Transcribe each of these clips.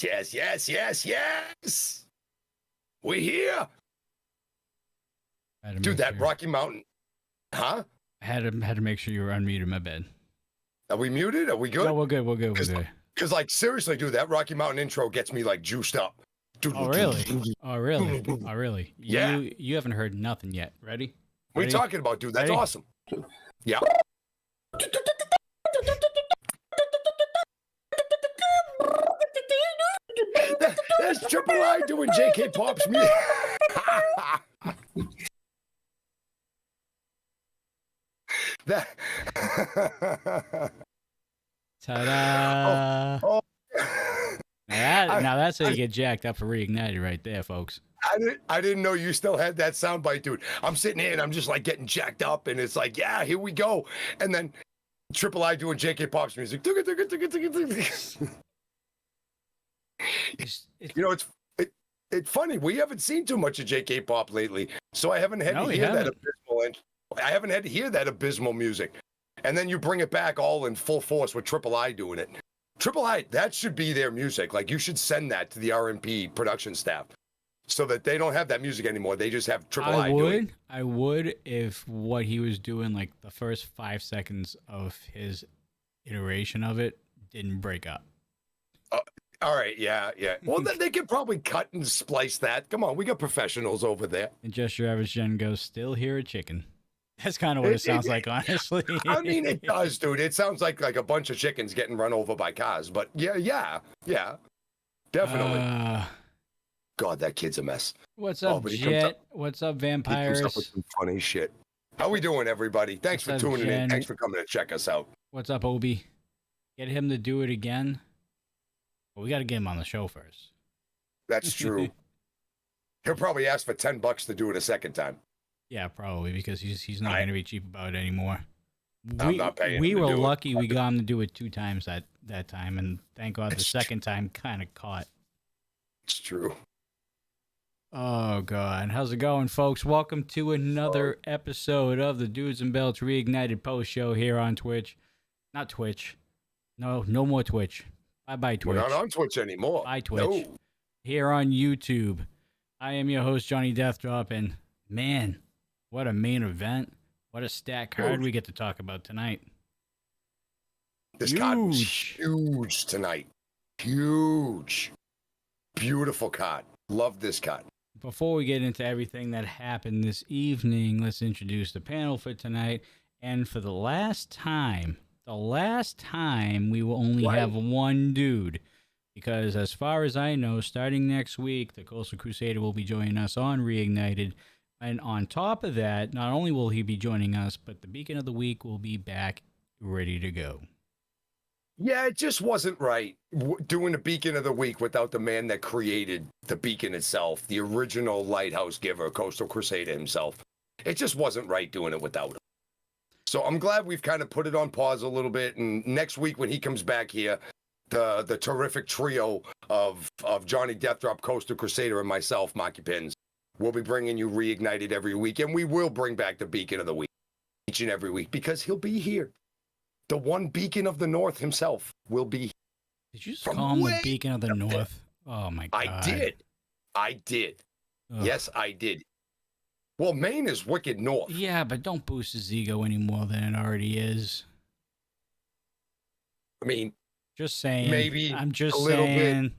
Yes. We're here. Dude, that sure. Rocky Mountain. Huh? I had to make sure you were unmuted, my bad. Are we muted? Are we good? No, we're good. Because, like, seriously, dude, that Rocky Mountain intro gets me, like, juiced up. Oh, really? Oh, really? Yeah. You haven't heard nothing yet. Ready? What are you talking about, dude? That's awesome. Yeah. That's Triple I doing J.K. Pop's music. That. Ta-da! Oh. Now that's how you get jacked up for Reignited right there, folks. I didn't know you still had that soundbite, dude. I'm sitting here and I'm just like getting jacked up, and it's like, yeah, here we go. And then Triple I doing J.K. Pop's music. You know, it's funny. We haven't seen too much of J.K. Pop lately, so I haven't had to hear that abysmal. I haven't had to hear that abysmal music. And then you bring it back all in full force with Triple I doing it. Triple I, that should be their music. Like, you should send that to the RMP production staff so that they don't have that music anymore. They just have Triple I doing it. I would if what he was doing, like the first 5 seconds of his iteration of it, didn't break up. All right, yeah. Well, then they could probably cut and splice that. Come on, we got professionals over there. And just your average Jen goes, still hear a chicken. That's kind of what it sounds like, honestly. I mean, it does, dude. It sounds like a bunch of chickens getting run over by cars. But yeah, definitely. God, that kid's a mess. What's up, Jet? What's up, vampires? He comes up with some funny shit. How we doing, everybody? Thanks for tuning in. Thanks for coming to check us out. What's up, Obi? Get him to do it again. Well, we got to get him on the show first. That's true. He'll probably ask for $10 to do it a second time. Yeah, probably, because he's not going to be cheap about it anymore. I'm not paying. We were lucky we got him to do it 2 times that time, and thank God the second time kind of caught. It's true. Oh, God. How's it going, folks? Welcome to another episode of the Dudes and Belts Reignited Post Show here on Twitch. Not Twitch. No more Twitch. Bye-bye, Twitch. We're not on Twitch anymore. Bye, Twitch. No. Here on YouTube. I am your host, Johnny Deathdrop, and man, what a main event. What a stat card we get to talk about tonight. This card was huge tonight. Huge. Beautiful card. Love this card. Before we get into everything that happened this evening, let's introduce the panel for tonight. And for the last time, we will only have one dude. Because as far as I know, starting next week, the Coastal Crusader will be joining us on Reignited. And on top of that, not only will he be joining us, but the Beacon of the Week will be back ready to go. Yeah, it just wasn't right doing the Beacon of the Week without the man that created the Beacon itself, the original lighthouse giver, Coastal Crusader himself. It just wasn't right doing it without him. So I'm glad we've kind of put it on pause a little bit. And next week when he comes back here, the terrific trio of Johnny Deathdrop, Coastal Crusader, and myself, Marky Pins, we'll be bringing you Reignited every week. And we will bring back the Beacon of the Week each and every week because he'll be here. The one Beacon of the North himself will be. Did you just call him the Beacon of the North? Oh, my God. I did. Ugh. Yes, I did. Well, Maine is wicked north. Yeah, but don't boost his ego any more than it already is. I mean, just saying. Maybe I'm just a little saying. bit.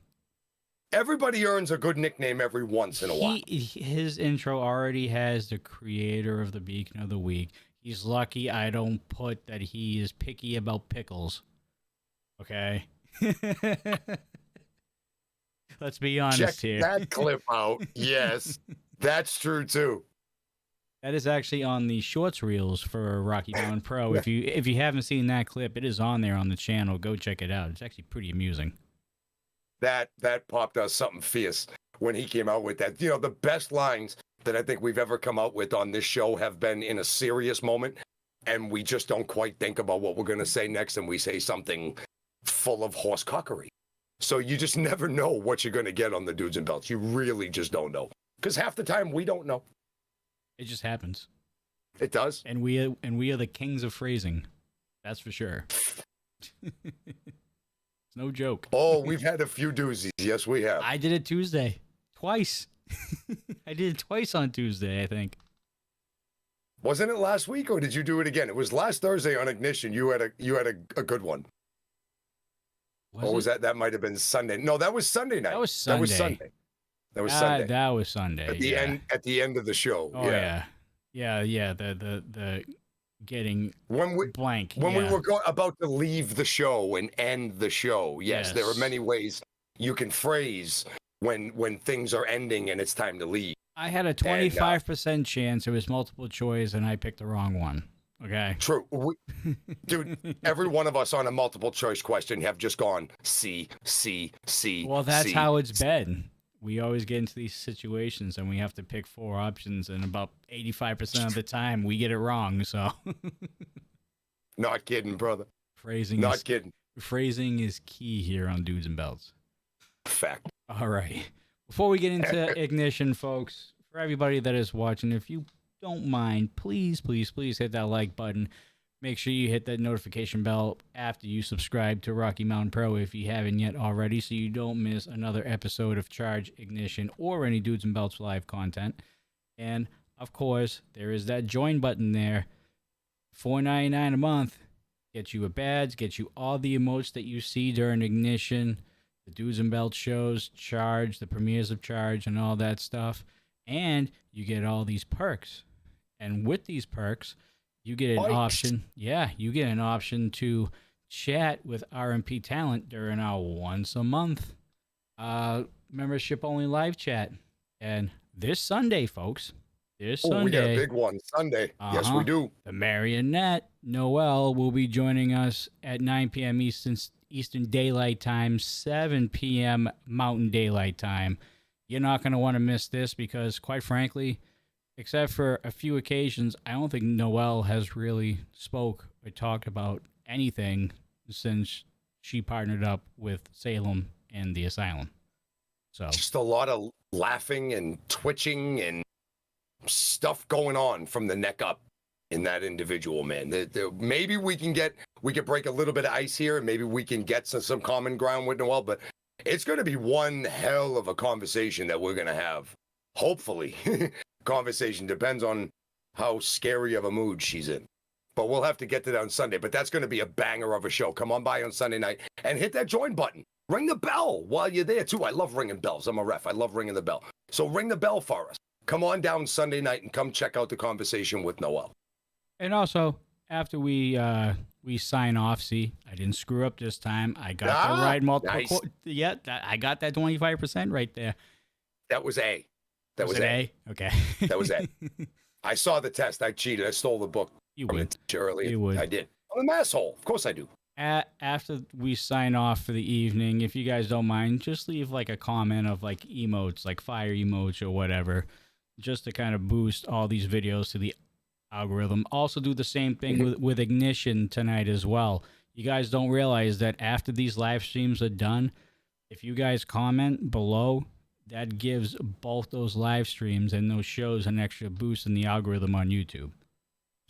Everybody earns a good nickname every once in a while. His intro already has the creator of the Beacon of the Week. He's lucky I don't put that he is picky about pickles. Okay? Let's be honest here. Check that clip out. Yes, that's true too. That is actually on the shorts reels for Rocky Mountain Pro. If you haven't seen that clip, it is on there on the channel. Go check it out. It's actually pretty amusing. That popped us something fierce when he came out with that. You know, the best lines that I think we've ever come out with on this show have been in a serious moment, and we just don't quite think about what we're going to say next, and we say something full of horse cockery. So you just never know what you're going to get on the Dudes and Belts. You really just don't know. Because half the time, we don't know. It just happens. It does. And we are the kings of phrasing. That's for sure. It's no joke. Oh, we've had a few doozies. Yes, we have. I did it Tuesday. Twice. I did it twice on Tuesday, I think. Wasn't it last week, or did you do it again? It was last Thursday on Ignition. You had a good one. Was that? That might have been Sunday. No, that was Sunday night. That was Sunday. That was Sunday. That was Sunday. That was Sunday. At the end of the show. Oh yeah. The getting blank. When we were about to leave the show and end the show. Yes, there are many ways you can phrase when things are ending and it's time to leave. I had a 25% chance. It was multiple choice, and I picked the wrong one. Okay. True. Dude, every one of us on a multiple choice question have just gone C. Well, that's how it's been. We always get into these situations, and we have to pick 4 options, and about 85% of the time, we get it wrong. So. Not kidding, brother. Not kidding. Phrasing is key here on Dudes and Belts. Fact. All right. Before we get into Ignition, folks, for everybody that is watching, if you don't mind, please hit that like button. Make sure you hit that notification bell after you subscribe to Rocky Mountain Pro if you haven't yet already, so you don't miss another episode of Charge, Ignition, or any Dudes and Belts live content. And, of course, there is that join button there. $4.99 a month. Gets you a badge, gets you all the emotes that you see during Ignition, the Dudes and Belts shows, Charge, the premieres of Charge, and all that stuff. And you get all these perks. And with these perks, you get an option. Yeah, you get an option to chat with RMP talent during our once a month membership only live chat. And this Sunday, folks. Sunday. We got a big one Sunday. Yes, we do. The Marionette Noel will be joining us at 9 p.m. Eastern Daylight Time, 7 p.m. Mountain Daylight Time. You're not going to want to miss this because, quite frankly, except for a few occasions, I don't think Noelle has really spoke or talked about anything since she partnered up with Salem and the Asylum. So just a lot of laughing and twitching and stuff going on from the neck up in that individual, man. Maybe we can break a little bit of ice here, and maybe we can get some common ground with Noelle, but it's going to be one hell of a conversation that we're going to have. Hopefully. Conversation depends on how scary of a mood she's in. But we'll have to get to that on Sunday. But that's going to be a banger of a show. Come on by on Sunday night and hit that join button. Ring the bell while you're there, too. I love ringing bells. I'm a ref. I love ringing the bell. So ring the bell for us. Come on down Sunday night and come check out the conversation with Noelle. And also, after we sign off, see, I didn't screw up this time. I got the right multiple. Nice. Yeah, I got that 25% right there. That was A. That was A. Okay. That was A. I saw the test. I cheated. I stole the book. You would. Earlier. You would. I did. I'm an asshole. Of course I do. After we sign off for the evening, if you guys don't mind, just leave like a comment of like emotes, like fire emotes or whatever, just to kind of boost all these videos to the algorithm. Also do the same thing with Ignition tonight as well. You guys don't realize that after these live streams are done, if you guys comment below, that gives both those live streams and those shows an extra boost in the algorithm on YouTube.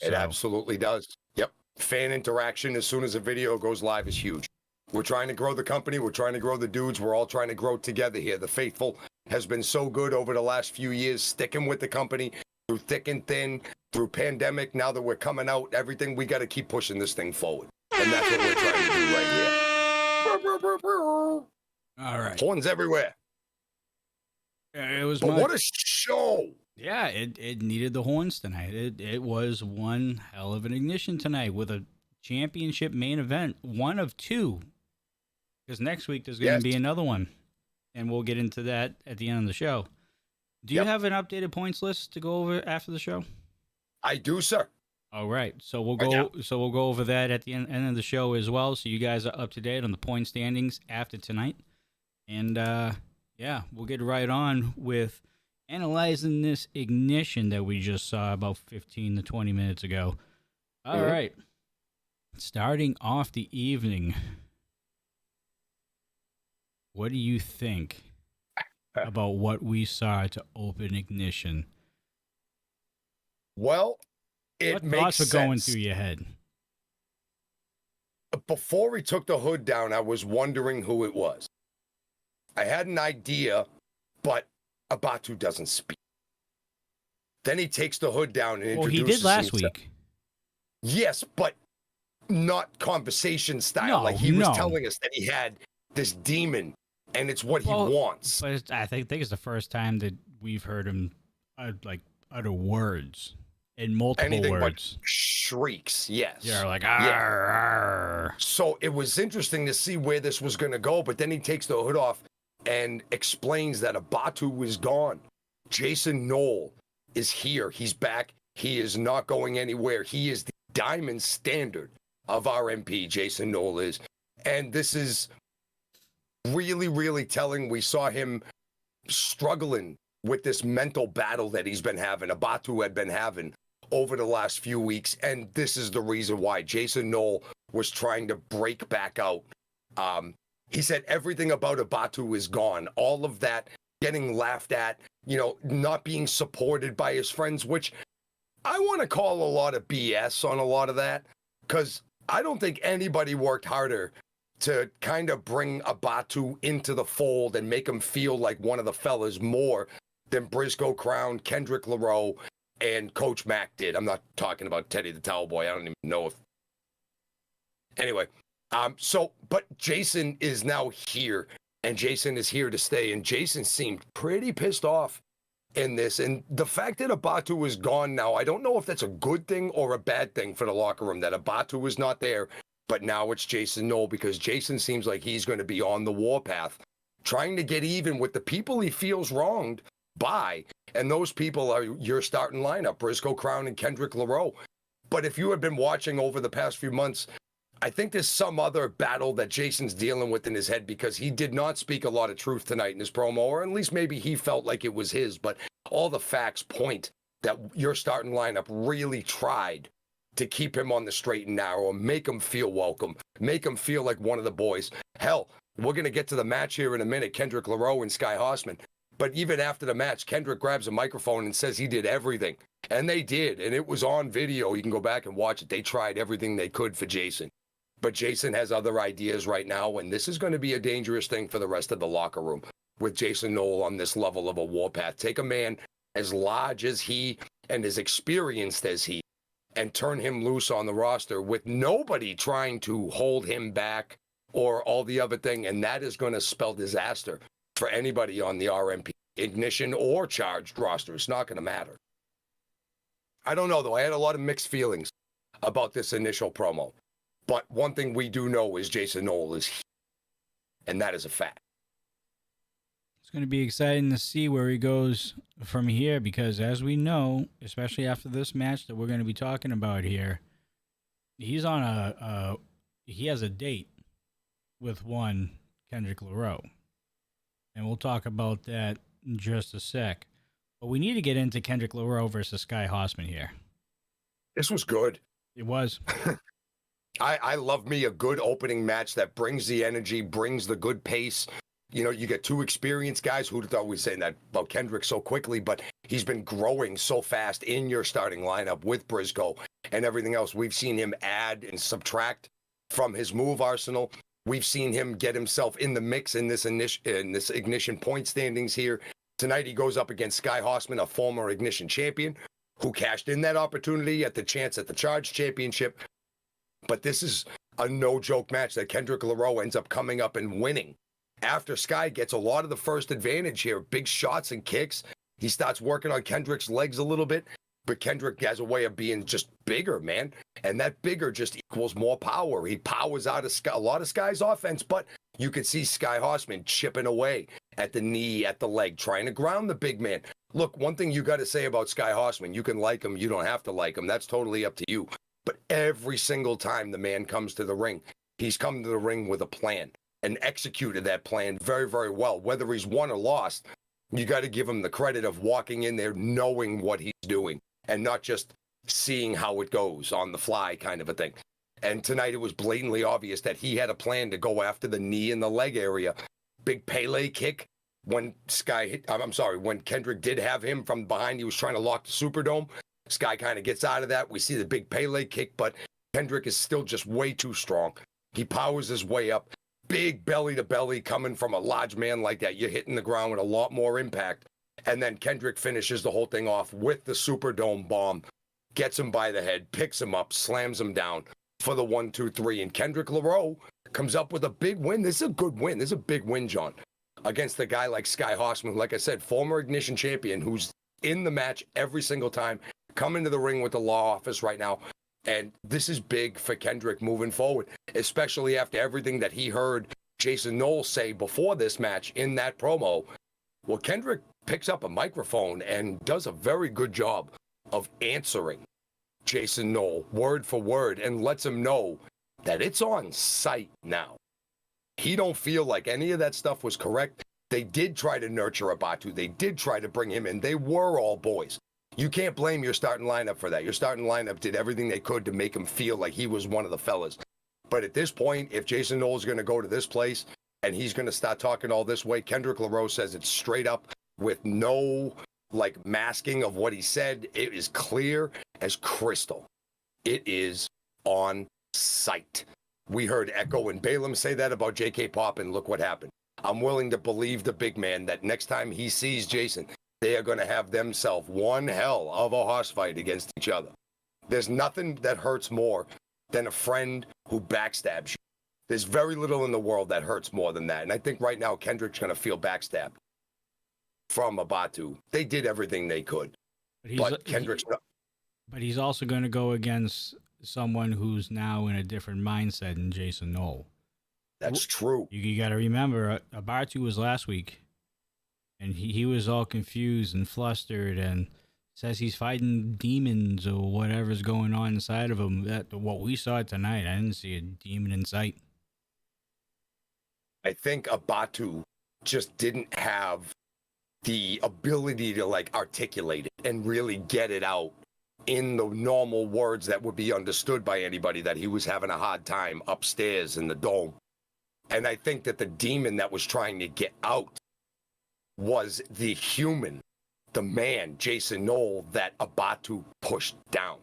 It absolutely does. Yep. Fan interaction as soon as a video goes live is huge. We're trying to grow the company. We're trying to grow the dudes. We're all trying to grow together here. The Faithful has been so good over the last few years, sticking with the company through thick and thin, through pandemic. Now that we're coming out, everything, we got to keep pushing this thing forward. And that's what we're trying to do right here. All right. Horns everywhere. It was what a show. Yeah, it needed the horns tonight. It was one hell of an Ignition tonight with a championship main event, one of two. Because next week there's going to be another one, and we'll get into that at the end of the show. Do you have an updated points list to go over after the show? I do, sir. All right, so we'll go over that at the end of the show as well, so you guys are up to date on the point standings after tonight, and we'll get right on with analyzing this Ignition that we just saw about 15 to 20 minutes ago. All right. Starting off the evening, what do you think about what we saw to open Ignition? Well, it what makes thoughts are sense. going through your head? before he took the hood down, I was wondering who it was. I had an idea, but Abatu doesn't speak. Then he takes the hood down and introduces Well, he did last himself. week. Yes, but not conversation style. Like he was telling us that he had this demon, and it's what he wants. But I think it's the first time that we've heard him utter words in multiple Anything words. But shrieks, yes. Yeah, like arr, arr. So it was interesting to see where this was going to go, but then he takes the hood off and explains that Abatu is gone. Jason Knoll is here. He's back. He is not going anywhere. He is the diamond standard of RMP, Jason Knoll is. And this is really, really telling. We saw him struggling with this mental battle that he's been having, Abatu had been having over the last few weeks. And this is the reason why Jason Knoll was trying to break back out. He said everything about Abatu is gone. All of that getting laughed at, not being supported by his friends, which I want to call a lot of BS on a lot of that, because I don't think anybody worked harder to kind of bring Abatu into the fold and make him feel like one of the fellas more than Briscoe Crown, Kendrick LaRoe, and Coach Mack did. I'm not talking about Teddy the Towel Boy. I don't even know if... Anyway, but Jason is now here, and Jason is here to stay, and Jason seemed pretty pissed off in this. And the fact that Abatu is gone now, I don't know if that's a good thing or a bad thing for the locker room, that Abatu is not there, but now it's Jason Knoll, because Jason seems like he's going to be on the warpath, trying to get even with the people he feels wronged by. And those people are your starting lineup, Briscoe Crown and Kendrick LaRoe. But if you have been watching over the past few months, I think there's some other battle that Jason's dealing with in his head, because he did not speak a lot of truth tonight in his promo, or at least maybe he felt like it was his, but all the facts point that your starting lineup really tried to keep him on the straight and narrow, make him feel welcome, make him feel like one of the boys. Hell, we're going to get to the match here in a minute, Kendrick LaRoe and Sky Hossman. But even after the match, Kendrick grabs a microphone and says he did everything. And they did, and it was on video. You can go back and watch it. They tried everything they could for Jason. But Jason has other ideas right now, and this is going to be a dangerous thing for the rest of the locker room with Jason Knoll on this level of a warpath. Take a man as large as he and as experienced as he, and turn him loose on the roster with nobody trying to hold him back or all the other thing, and that is going to spell disaster for anybody on the RMP Ignition or Charged roster. It's not going to matter. I don't know, though. I had a lot of mixed feelings about this initial promo. But one thing we do know is Jason Knoll is here, and that is a fact. It's going to be exciting to see where he goes from here, because as we know, especially after this match that we're going to be talking about here, he's on he has a date with one Kendrick LaRoe. And we'll talk about that in just a sec. But we need to get into Kendrick LaRoe versus Sky Hossman here. This was good. It was. I love me a good opening match that brings the energy, brings the good pace. You get two experienced guys. Who'd have thought we'd say that about Kendrick so quickly, but he's been growing so fast in your starting lineup with Briscoe and everything else. We've seen him add and subtract from his move arsenal. We've seen him get himself in the mix in this Ignition point standings here. Tonight he goes up against Sky Hossman, a former Ignition champion, who cashed in that opportunity at the chance at the Charge Championship. But this is a no-joke match that Kendrick LaRoe ends up coming up and winning. After Sky gets a lot of the first advantage here, big shots and kicks. He starts working on Kendrick's legs a little bit, but Kendrick has a way of being just bigger, man. And that bigger just equals more power. He powers out a lot of Sky's offense, but you could see Sky Hossman chipping away at the knee, at the leg, trying to ground the big man. Look, one thing you got to say about Sky Hossman, you can like him, you don't have to like him. That's totally up to you. But every single time the man comes to the ring, he's come to the ring with a plan and executed that plan very, very well. Whether he's won or lost, you got to give him the credit of walking in there knowing what he's doing and not just seeing how it goes on the fly kind of a thing. And tonight it was blatantly obvious that he had a plan to go after the knee and the leg area. Big Pele kick when when Kendrick did have him from behind, he was trying to lock the Superdome. Sky kind of gets out of that. We see the big Pele kick, but Kendrick is still just way too strong. He powers his way up. Big belly to belly coming from a large man like that. You're hitting the ground with a lot more impact. And then Kendrick finishes the whole thing off with the Superdome bomb, gets him by the head, picks him up, slams him down for the 1, 2, 3. And Kendrick Laroe comes up with a big win. This is a good win. This is a big win, John, against a guy like Sky Horseman, like I said, former Ignition champion, who's in the match every single time, coming to the ring with the law office right now. And this is big for Kendrick moving forward, especially after everything that he heard Jason Knowles say before this match in that promo. Well, Kendrick picks up a microphone and does a very good job of answering Jason Knowles word for word and lets him know that it's on site now. He don't feel like any of that stuff was correct. They did try to nurture Abatu. They did try to bring him in. They were all boys. You can't blame your starting lineup for that. Your starting lineup did everything they could to make him feel like he was one of the fellas. But at this point, if Jason Knowles is going to go to this place and he's going to start talking all this way, Kendrick Laroe says it straight up with no masking of what he said. It is clear as crystal. It is on site. We heard Echo and Balaam say that about JK Pop, and look what happened. I'm willing to believe the big man that next time he sees Jason, they are going to have themselves one hell of a horse fight against each other. There's nothing that hurts more than a friend who backstabs you. There's very little in the world that hurts more than that. And I think right now Kendrick's going to feel backstabbed from Abatu. They did everything they could. But Kendrick's not. But he's also going to go against someone who's now in a different mindset than Jason Knowles. That's true. You got to remember, Abatu was last week. And he was all confused and flustered and says he's fighting demons or whatever's going on inside of him. What we saw tonight, I didn't see a demon in sight. I think Abatu just didn't have the ability to articulate it and really get it out in the normal words that would be understood by anybody, that he was having a hard time upstairs in the dome. And I think that the demon that was trying to get out was the human, the man, Jason Knowles, that Abatu pushed down.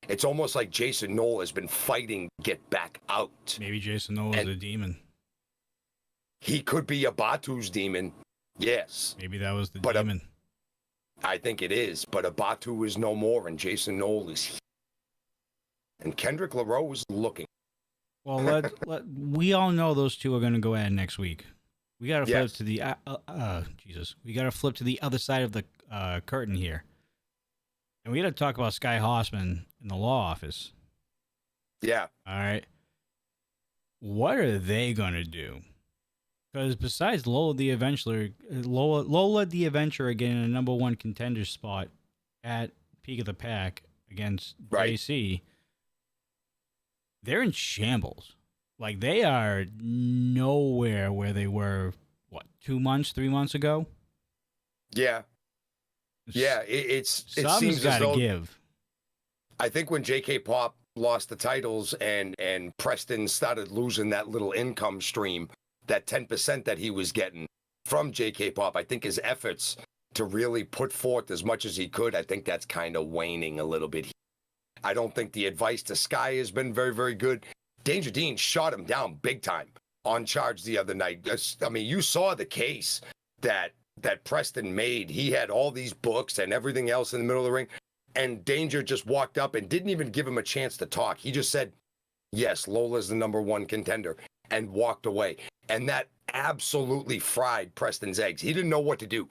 It's almost like Jason Knowles has been fighting to get back out. Maybe Jason Knowles is a demon. He could be Abatu's demon, yes. Maybe that was the demon. I think it is, but Abatu is no more, and Jason Knowles is here. And Kendrick Laroe is looking. Well, we all know those two are going to go at it next week. We got to flip to the We got to flip to the other side of the curtain here, and we got to talk about Sky Horseman in the law office. Yeah. All right. What are they gonna do? Because besides Lola the Adventurer getting a number one contender spot at Peak of the Pack against JC, they're in shambles. Like, they are nowhere where they were, 3 months ago? Yeah. Yeah, it seems as though... give. I think when JK Pop lost the titles and Preston started losing that little income stream, that 10% that he was getting from JK Pop, I think his efforts to really put forth as much as he could, I think that's kind of waning a little bit. I don't think the advice to Sky has been very, very good. Danger Dean shot him down big time on Charge the other night. I mean, you saw the case that Preston made. He had all these books and everything else in the middle of the ring, and Danger just walked up and didn't even give him a chance to talk. He just said, yes, Lola's the number one contender, and walked away. And that absolutely fried Preston's eggs. He didn't know what to do.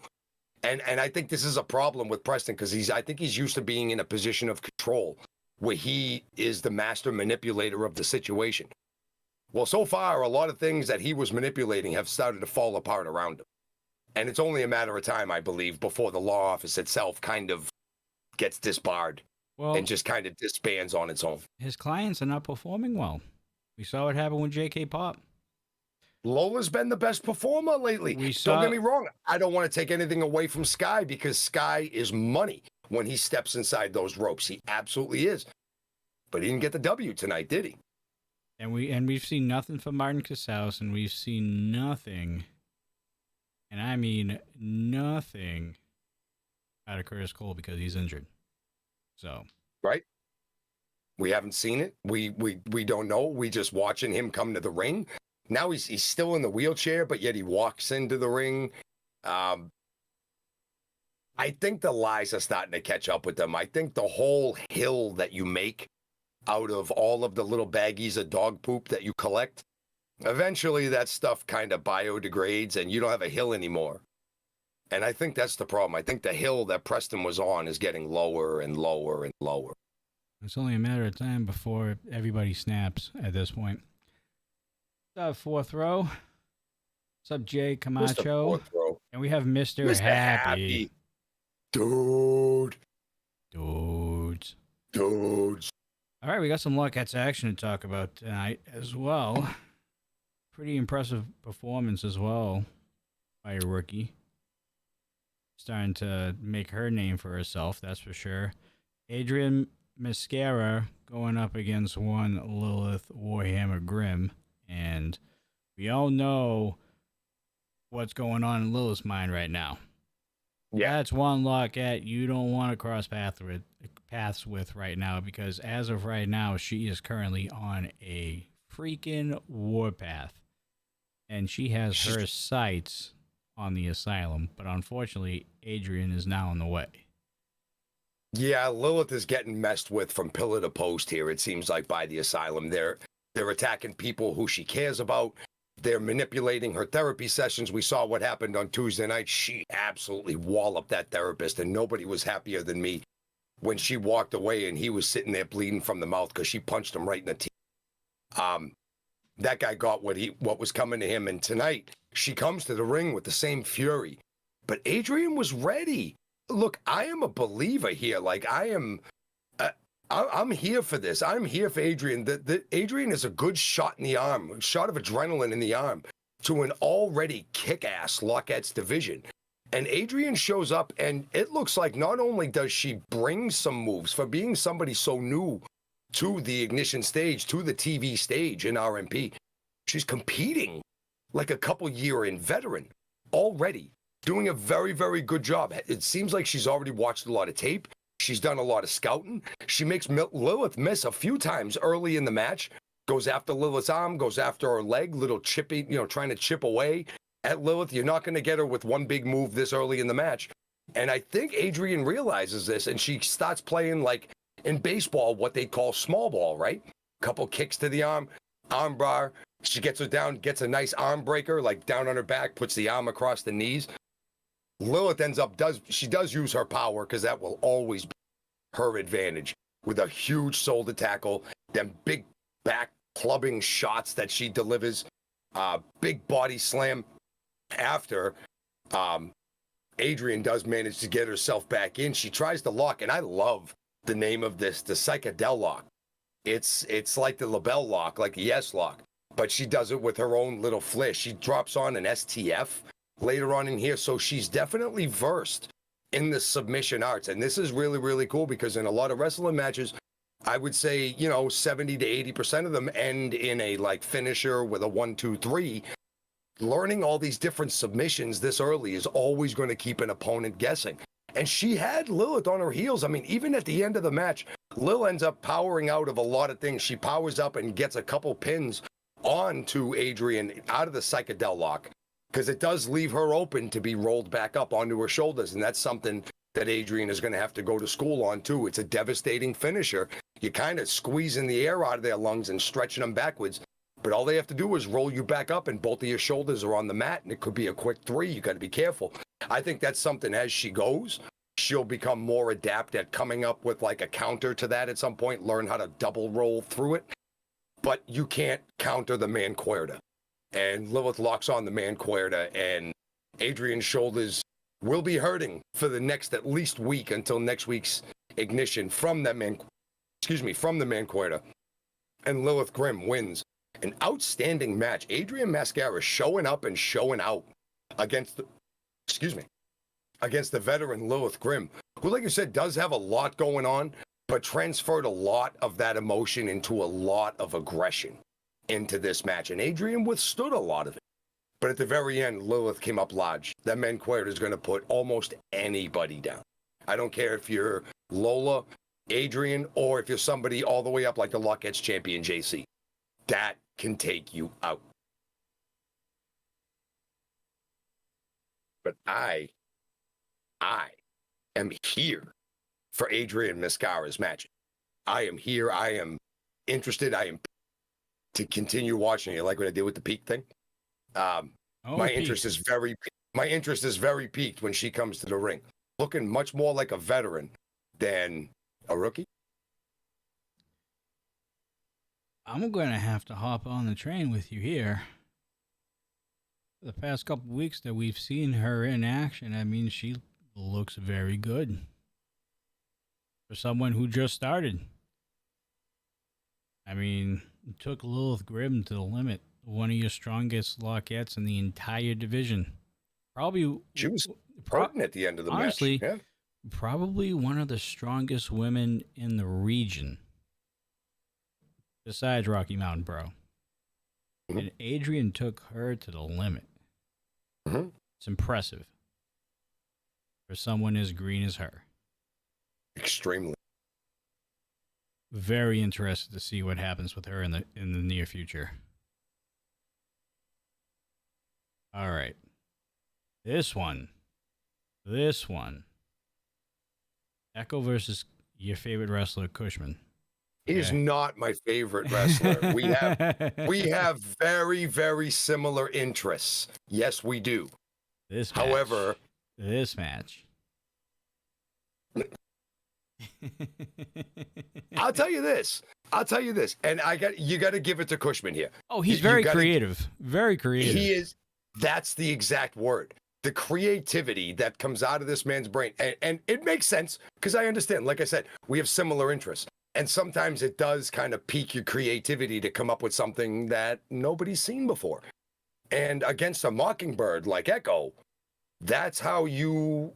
And I think this is a problem with Preston, because I think he's used to being in a position of control where he is the master manipulator of the situation. Well, so far, a lot of things that he was manipulating have started to fall apart around him. And it's only a matter of time, I believe, before the law office itself kind of gets disbarred and just kind of disbands on its own. His clients are not performing well. We saw what happened with JK Pop. Lola's been the best performer lately. Don't get me wrong. I don't want to take anything away from Sky, because Sky is money when he steps inside those ropes. He absolutely is. But he didn't get the W tonight, did he? And we've seen nothing from Martin Casals, and we've seen nothing, and I mean nothing, out of Curtis Cole, because he's injured. So. Right. We haven't seen it. We don't know. We just watching him come to the ring. Now he's still in the wheelchair, but yet he walks into the ring. I think the lies are starting to catch up with them. I think the whole hill that you make out of all of the little baggies of dog poop that you collect, eventually that stuff kind of biodegrades and you don't have a hill anymore. And I think that's the problem. I think the hill that Preston was on is getting lower and lower and lower. It's only a matter of time before everybody snaps at this point. What's up, fourth row? What's up, Jay Camacho? And we have Mr. Happy. Dudes. All right, we got some Lockettes action to talk about tonight as well. Pretty impressive performance as well by a rookie. Starting to make her name for herself, that's for sure. Adrian Mascara going up against one Lilith Warhammer Grimm. And we all know what's going on in Lilith's mind right now. Yeah. That's one Lockette you don't want to cross paths with right now, because as of right now, she is currently on a freaking warpath. And she has her sights on the asylum, but unfortunately, Adrian is now in the way. Yeah, Lilith is getting messed with from pillar to post here, it seems like, by the asylum. They're attacking people who she cares about. They're manipulating her therapy sessions. We saw what happened on Tuesday night. She absolutely walloped that therapist, and nobody was happier than me when she walked away and he was sitting there bleeding from the mouth because she punched him right in the teeth. That guy got what was coming to him, and tonight she comes to the ring with the same fury. But Adrian was ready. Look, I am a believer here. Like, I'm here for this. I'm here for Adrian. Adrian is a good shot in the arm, a shot of adrenaline in the arm to an already kick-ass Lockettes division. And Adrian shows up, and it looks like not only does she bring some moves for being somebody so new to the Ignition stage, to the TV stage in RMP, she's competing like a couple-year-in veteran already, doing a very, very good job. It seems like she's already watched a lot of tape. She's done a lot of scouting. She makes Lilith miss a few times early in the match, goes after Lilith's arm, goes after her leg, little chippy, trying to chip away at Lilith. You're not going to get her with one big move this early in the match. And I think Adrian realizes this, and she starts playing like in baseball, what they call small ball, right? Couple kicks to the arm bar. She gets her down, gets a nice arm breaker, like down on her back, puts the arm across the knees. Lilith does use her power, because that will always be her advantage, with a huge shoulder tackle, them big back clubbing shots that she delivers, big body slam after Adrian does manage to get herself back in. She tries to lock, and I love the name of this, the Psychedel lock. It's like the LaBelle lock, like the S lock, but she does it with her own little flair. She drops on an STF later on in here, so she's definitely versed in the submission arts. And this is really, really cool, because in a lot of wrestling matches, I would say, 70 to 80% of them end in a like finisher with a 1, 2, 3. Learning all these different submissions this early is always going to keep an opponent guessing. And she had Lilith on her heels. I mean, even at the end of the match, Lil ends up powering out of a lot of things. She powers up and gets a couple pins onto Adrian out of the Psychedel lock, because it does leave her open to be rolled back up onto her shoulders. And that's something that Adrian is going to have to go to school on, too. It's a devastating finisher. You're kind of squeezing the air out of their lungs and stretching them backwards. But all they have to do is roll you back up, and both of your shoulders are on the mat, and it could be a quick 3. You got to be careful. I think that's something, as she goes, she'll become more adept at coming up with like a counter to that at some point, learn how to double roll through it. But you can't counter the Mancuerda. And Lilith locks on the Mancuerda, and Adrian's shoulders will be hurting for the next at least week, until next week's Ignition from the Mancuerda. And Lilith Grimm wins an outstanding match. Adrian Mascara showing up and showing out against the veteran Lilith Grimm, who, like you said, does have a lot going on, but transferred a lot of that emotion into a lot of aggression into this match. And Adrian withstood a lot of it. But at the very end, Lilith came up large. That Mancuerda is going to put almost anybody down. I don't care if you're Lola Adrian, or if you're somebody all the way up like the Lockettes champion JC, that can take you out. But I am here for Adrian Mascara's match. I am here. I am interested. I am to continue watching it, like what I did with the Peak thing. My interest is very peaked when she comes to the ring, looking much more like a veteran than a rookie. I'm going to have to hop on the train with you here. The past couple of weeks that we've seen her in action, I mean, she looks very good for someone who just started. I mean, took Lilith Grimm to the limit, one of your strongest Lockettes in the entire division. Probably she was important at the end of the honestly, match. Yeah. Probably one of the strongest women in the region, besides Rocky Mountain Pro. Mm-hmm. And Adrian took her to the limit. Mm-hmm. It's impressive for someone as green as her. Extremely. Very interested to see what happens with her in the near future. All right. This one. Echo versus your favorite wrestler, Cushman. He is not my favorite wrestler. We have very, very similar interests. Yes, we do. This match. I'll tell you this, and you got to give it to Cushman here. Oh, he's very creative. Very creative. He is. That's the exact word. The creativity that comes out of this man's brain, and it makes sense because I understand. Like I said, we have similar interests, and sometimes it does kind of pique your creativity to come up with something that nobody's seen before. And against a Mockingbird like Echo, that's how you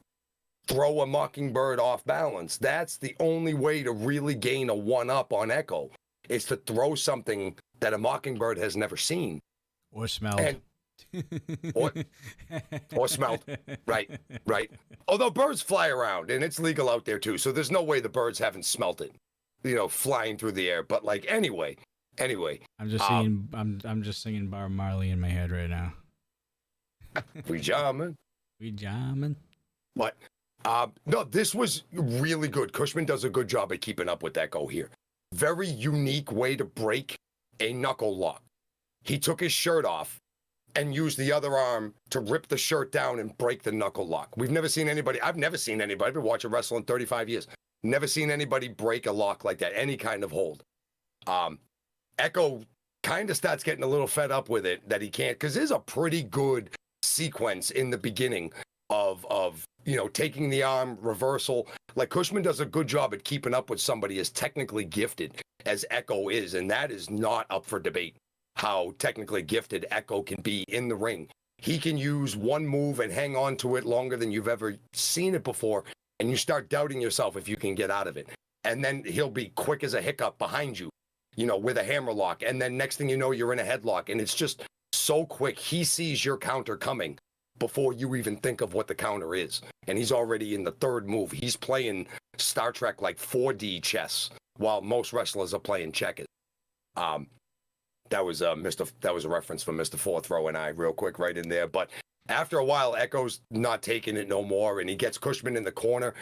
throw a Mockingbird off balance. That's the only way to really gain a one-up on Echo, is to throw something that a Mockingbird has never seen. Or smelled. Or smelled. Right. Although birds fly around, and it's legal out there too, so there's no way the birds haven't smelt it, flying through the air. But anyway. I'm just singing Bob Marley in my head right now. We jamming. But no, this was really good. Cushman does a good job at keeping up with Echo here. Very unique way to break a knuckle lock. He took his shirt off and used the other arm to rip the shirt down and break the knuckle lock. I've never seen anybody, I've been watching wrestling 35 years. Never seen anybody break a lock like that, any kind of hold. Echo kind of starts getting a little fed up with it that he can't, because there's a pretty good sequence in the beginning of taking the arm, reversal. Like, Cushman does a good job at keeping up with somebody as technically gifted as Echo is, and that is not up for debate, how technically gifted Echo can be in the ring. He can use one move and hang on to it longer than you've ever seen it before, and you start doubting yourself if you can get out of it. And then he'll be quick as a hiccup behind you, with a hammerlock, and then next thing you know, you're in a headlock, and it's just so quick. He sees your counter coming before you even think of what the counter is, and he's already in the third move. He's playing Star Trek like 4D chess, while most wrestlers are playing checkers. That was a reference from Mr. Fourth Row and I, real quick, right in there. But after a while, Echo's not taking it no more, and he gets Cushman in the corner.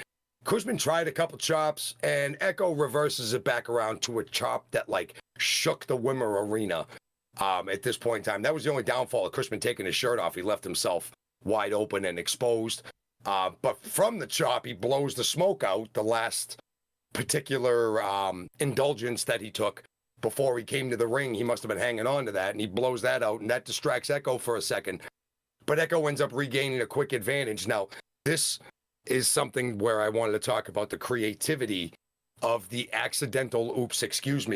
Cushman tried a couple chops, and Echo reverses it back around to a chop that shook the Wimmer arena. At this point in time, that was the only downfall of Cushman taking his shirt off. He left himself wide open and exposed. But from the chop, he blows the smoke out, the last particular indulgence that he took before he came to the ring. He must have been hanging on to that, and he blows that out, and that distracts Echo for a second. But Echo ends up regaining a quick advantage. Now, this is something where I wanted to talk about the creativity of the accidental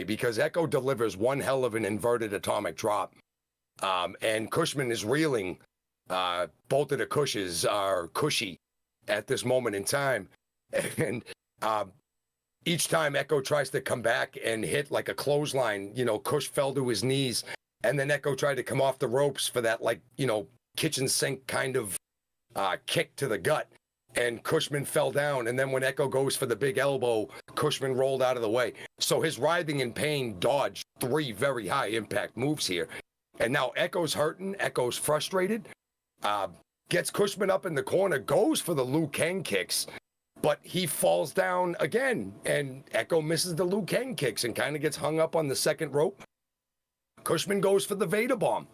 because Echo delivers one hell of an inverted atomic drop. And Cushman is reeling. Both of the cushies are cushy at this moment in time. And each time Echo tries to come back and hit like a clothesline, Cush fell to his knees. And then Echo tried to come off the ropes for that, kitchen sink kind of kick to the gut. and Cushman fell down. And then when Echo goes for the big elbow, Cushman rolled out of the way. So his writhing in pain dodged 3 very high impact moves here. And now Echo's hurting. Echo's frustrated. Gets Cushman up in the corner, goes for the Liu Kang kicks, but he falls down again. And Echo misses the Liu Kang kicks and kind of gets hung up on the second rope. Cushman goes for the Vader bomb,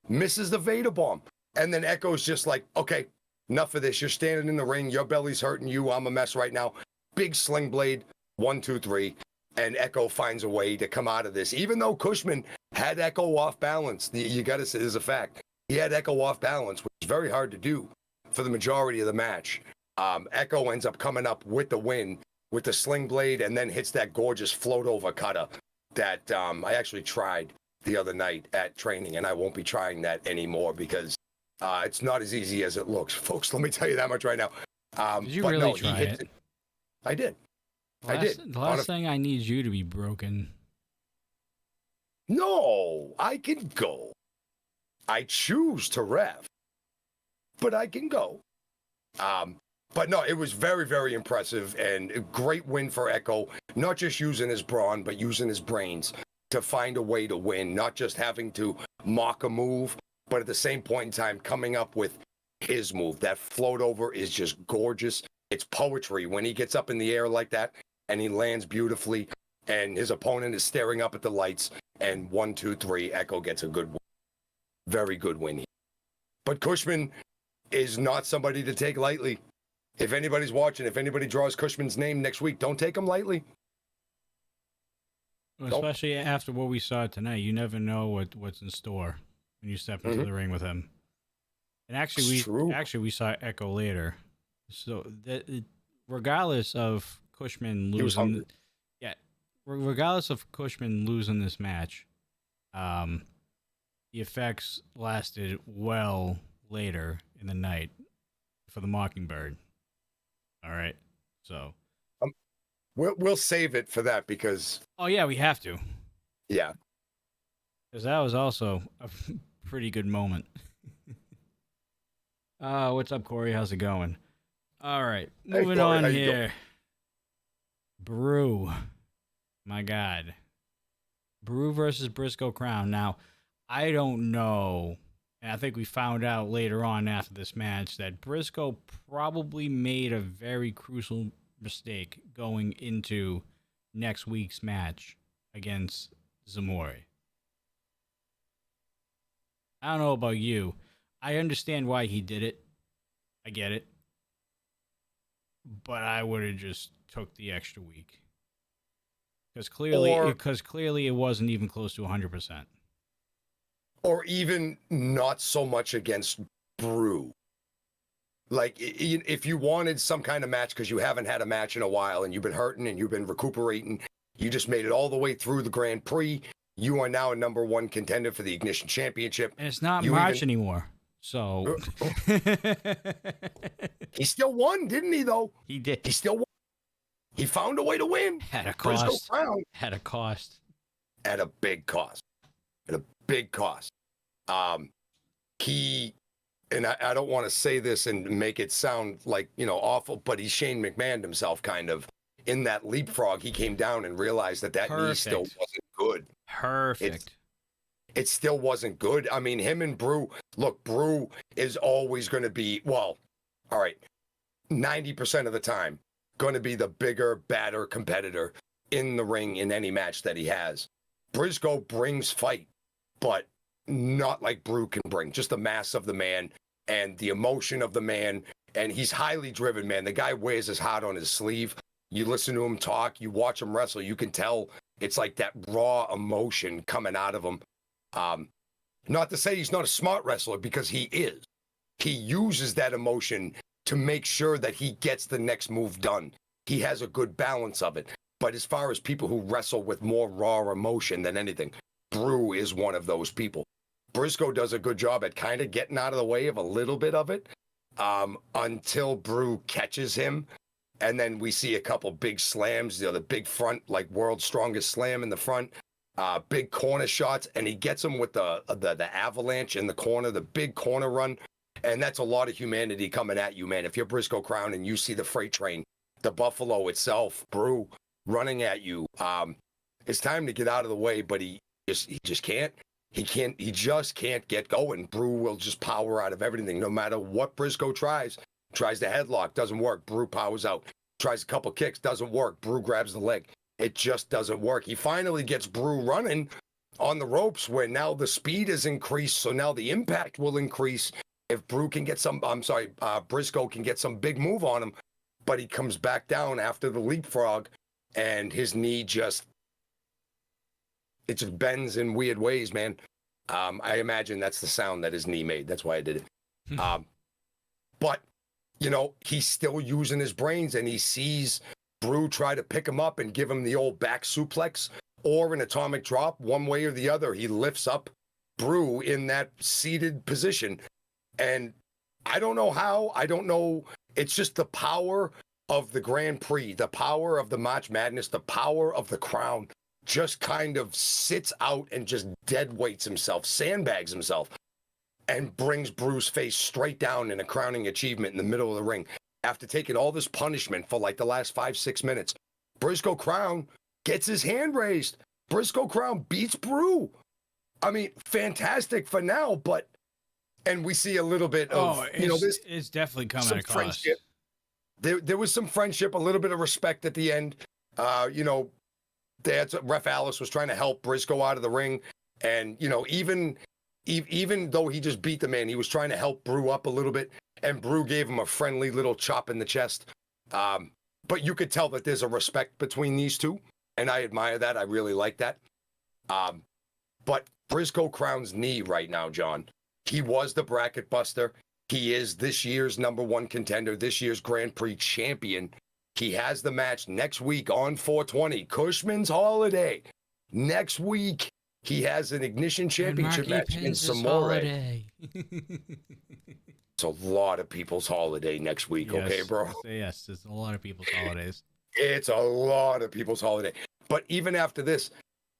misses the Vader bomb. And then Echo's just like, okay, enough of this. You're standing in the ring. Your belly's hurting you. I'm a mess right now. Big sling blade. 1, 2, 3. And Echo finds a way to come out of this. Even though Cushman had Echo off balance. You got to say, this is a fact. He had Echo off balance, which is very hard to do for the majority of the match. Echo ends up coming up with the win with the sling blade and then hits that gorgeous float over cutter that I actually tried the other night at training, and I won't be trying that anymore because it's not as easy as it looks, folks. Let me tell you that much right now. Did you really try it? I did. The last thing I need you to be broken. No, I can go. I choose to ref, but I can go. But no, it was very, very impressive and a great win for Echo. Not just using his brawn, but using his brains to find a way to win. Not just having to mock a move, but at the same point in time, coming up with his move. That float over is just gorgeous. It's poetry when he gets up in the air like that and he lands beautifully and his opponent is staring up at the lights and 1, 2, 3, Echo gets a good win. Very good win here. But Cushman is not somebody to take lightly. If anybody's watching, if anybody draws Cushman's name next week, don't take him lightly. Especially after what we saw tonight. You never know what's in store when you step into the ring with him. And actually, we saw Echo later. So regardless of Cushman losing, regardless of Cushman losing this match, the effects lasted well later in the night for the Mockingbird. All right, so we'll save it for that because we have to. Yeah, because that was also a pretty good moment. What's up, Corey? How's it going? All right, moving on here. Brew, my God, Brew versus Briscoe Crown. Now, I don't know, and I think we found out later on after this match that Briscoe probably made a very crucial mistake going into next week's match against Zamore. I don't know about you. I understand why he did it. I get it. But I would have just took the extra week. Because clearly it wasn't even close to 100%. Or even not so much against Brew. Like, if you wanted some kind of match because you haven't had a match in a while and you've been hurting and you've been recuperating, you just made it all the way through the Grand Prix, you are now a #1 contender for the Ignition Championship. And it's not March anymore, so... He still won, didn't he, though? He did. He still won. He found a way to win. At a cost. At a cost. At a big cost. At a big cost. He, and I don't want to say this and make it sound like, awful, but he's Shane McMahon himself, kind of. In that leapfrog, he came down and realized that knee still wasn't good. Perfect. It still wasn't good. I mean, him and Brew, look, Brew is always going to be, 90% of the time, going to be the bigger, badder competitor in the ring in any match that he has. Briscoe brings fight, but not like Brew can bring. Just the mass of the man and the emotion of the man. And he's highly driven, man. The guy wears his heart on his sleeve. You listen to him talk, you watch him wrestle, you can tell it's like that raw emotion coming out of him. Not to say he's not a smart wrestler, because he is. He uses that emotion to make sure that he gets the next move done. He has a good balance of it. But as far as people who wrestle with more raw emotion than anything, Brew is one of those people. Briscoe does a good job at kind of getting out of the way of a little bit of it until Brew catches him. And then we see a couple big slams, the big front, like world's strongest slam in the front, big corner shots, and he gets him with the avalanche in the corner, the big corner run. And that's a lot of humanity coming at you, man. If you're Briscoe Crown and you see the freight train, the Buffalo itself, Brew, running at you, it's time to get out of the way, but he just can't. He just can't get going. Brew will just power out of everything, no matter what Briscoe tries. Tries the headlock, doesn't work. Brew powers out. Tries a couple kicks, doesn't work. Brew grabs the leg. It just doesn't work. He finally gets Brew running on the ropes where now the speed is increased, so now the impact will increase. If Brew can get Briscoe can get some big move on him, but he comes back down after the leapfrog, and his knee just bends in weird ways, man. I imagine that's the sound that his knee made. That's why I did it. But, you know, he's still using his brains, and he sees Brew try to pick him up and give him the old back suplex or an atomic drop, one way or the other. He lifts up Brew in that seated position. And I don't know how. I don't know. It's just the power of the Grand Prix, the power of the March Madness, the power of the Crown just kind of sits out and just dead weights himself, sandbags himself, and brings Brew's face straight down in a crowning achievement in the middle of the ring. After taking all this punishment for like the last 5-6 minutes, Briscoe Crown gets his hand raised. Briscoe Crown beats Brew. I mean, fantastic for now, but and we see a little bit of, this. It's definitely coming across. Friendship. There was some friendship, a little bit of respect at the end. Ref Alice was trying to help Briscoe out of the ring. And, even though he just beat the man, he was trying to help Brew up a little bit. And Brew gave him a friendly little chop in the chest. But you could tell that there's a respect between these two. And I admire that. I really like that. But Briscoe Crown's knee right now, John, he was the bracket buster. He is this year's #1 contender, this year's Grand Prix champion. He has the match next week on 420, Cushman's Holiday. Next week, he has an Ignition Championship match in Zamore. It's a lot of people's holiday next week, yes. Okay, bro? Yes, it's a lot of people's holidays. It's a lot of people's holiday. But even after this,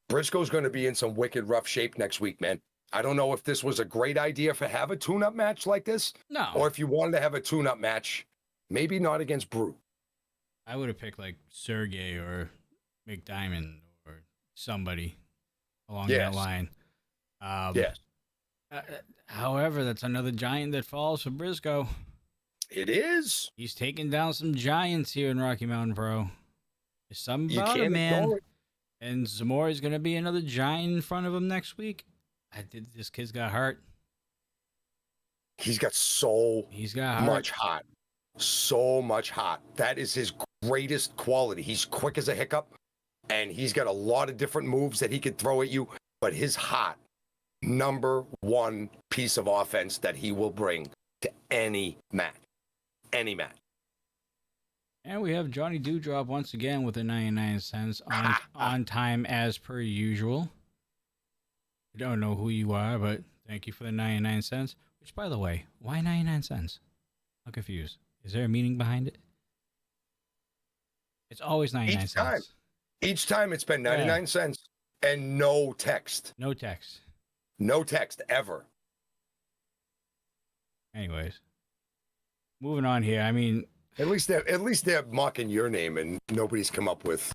Briscoe's going to be in some wicked rough shape next week, man. I don't know if this was a great idea for have a tune-up match like this. No. Or if you wanted to have a tune-up match, maybe not against Brew. I would have picked like Sergey or McDiamond or somebody along that line. Yes. However, that's another giant that falls for Briscoe. It is. He's taking down some giants here in Rocky Mountain Pro. There's something about it, man. And Zamore is going to be another giant in front of him next week. This kid's got heart. He's got so much heart. So much heart. That is his greatest quality. He's quick as a hiccup, and he's got a lot of different moves that he could throw at you, but his heart, #1 piece of offense that he will bring to any match. Any match. And we have Johnny Dewdrop once again with the 99 cents on time as per usual. I don't know who you are, but thank you for the 99 cents. Which, by the way, why 99 cents? I'm confused. Is there a meaning behind it? It's always 99 cents. Each time it's been 99 cents and no text. No text. No text ever. Anyways, moving on here. I mean, at least they're mocking your name and nobody's come up with.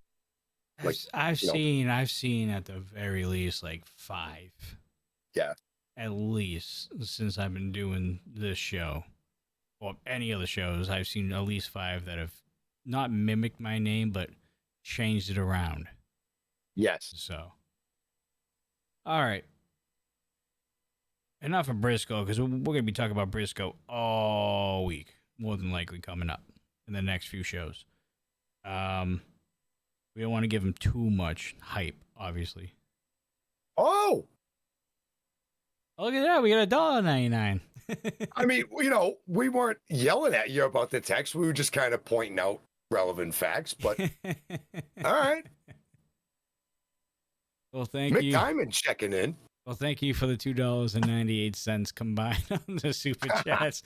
Like I've seen at the very least like 5. Yeah. At least since I've been doing this show, or any other shows, I've seen at least 5 that have not mimicked my name but changed it around. Yes. So, all right. Enough of Briscoe, because we're going to be talking about Briscoe all week, more than likely coming up in the next few shows. We don't want to give him too much hype, obviously. Oh, look at that. We got $1.99. I mean, we weren't yelling at you about the text. We were just kind of pointing out relevant facts, but all right. Well, thank you. McDiamond checking in. Well, thank you for the $2.98 combined on the super chats.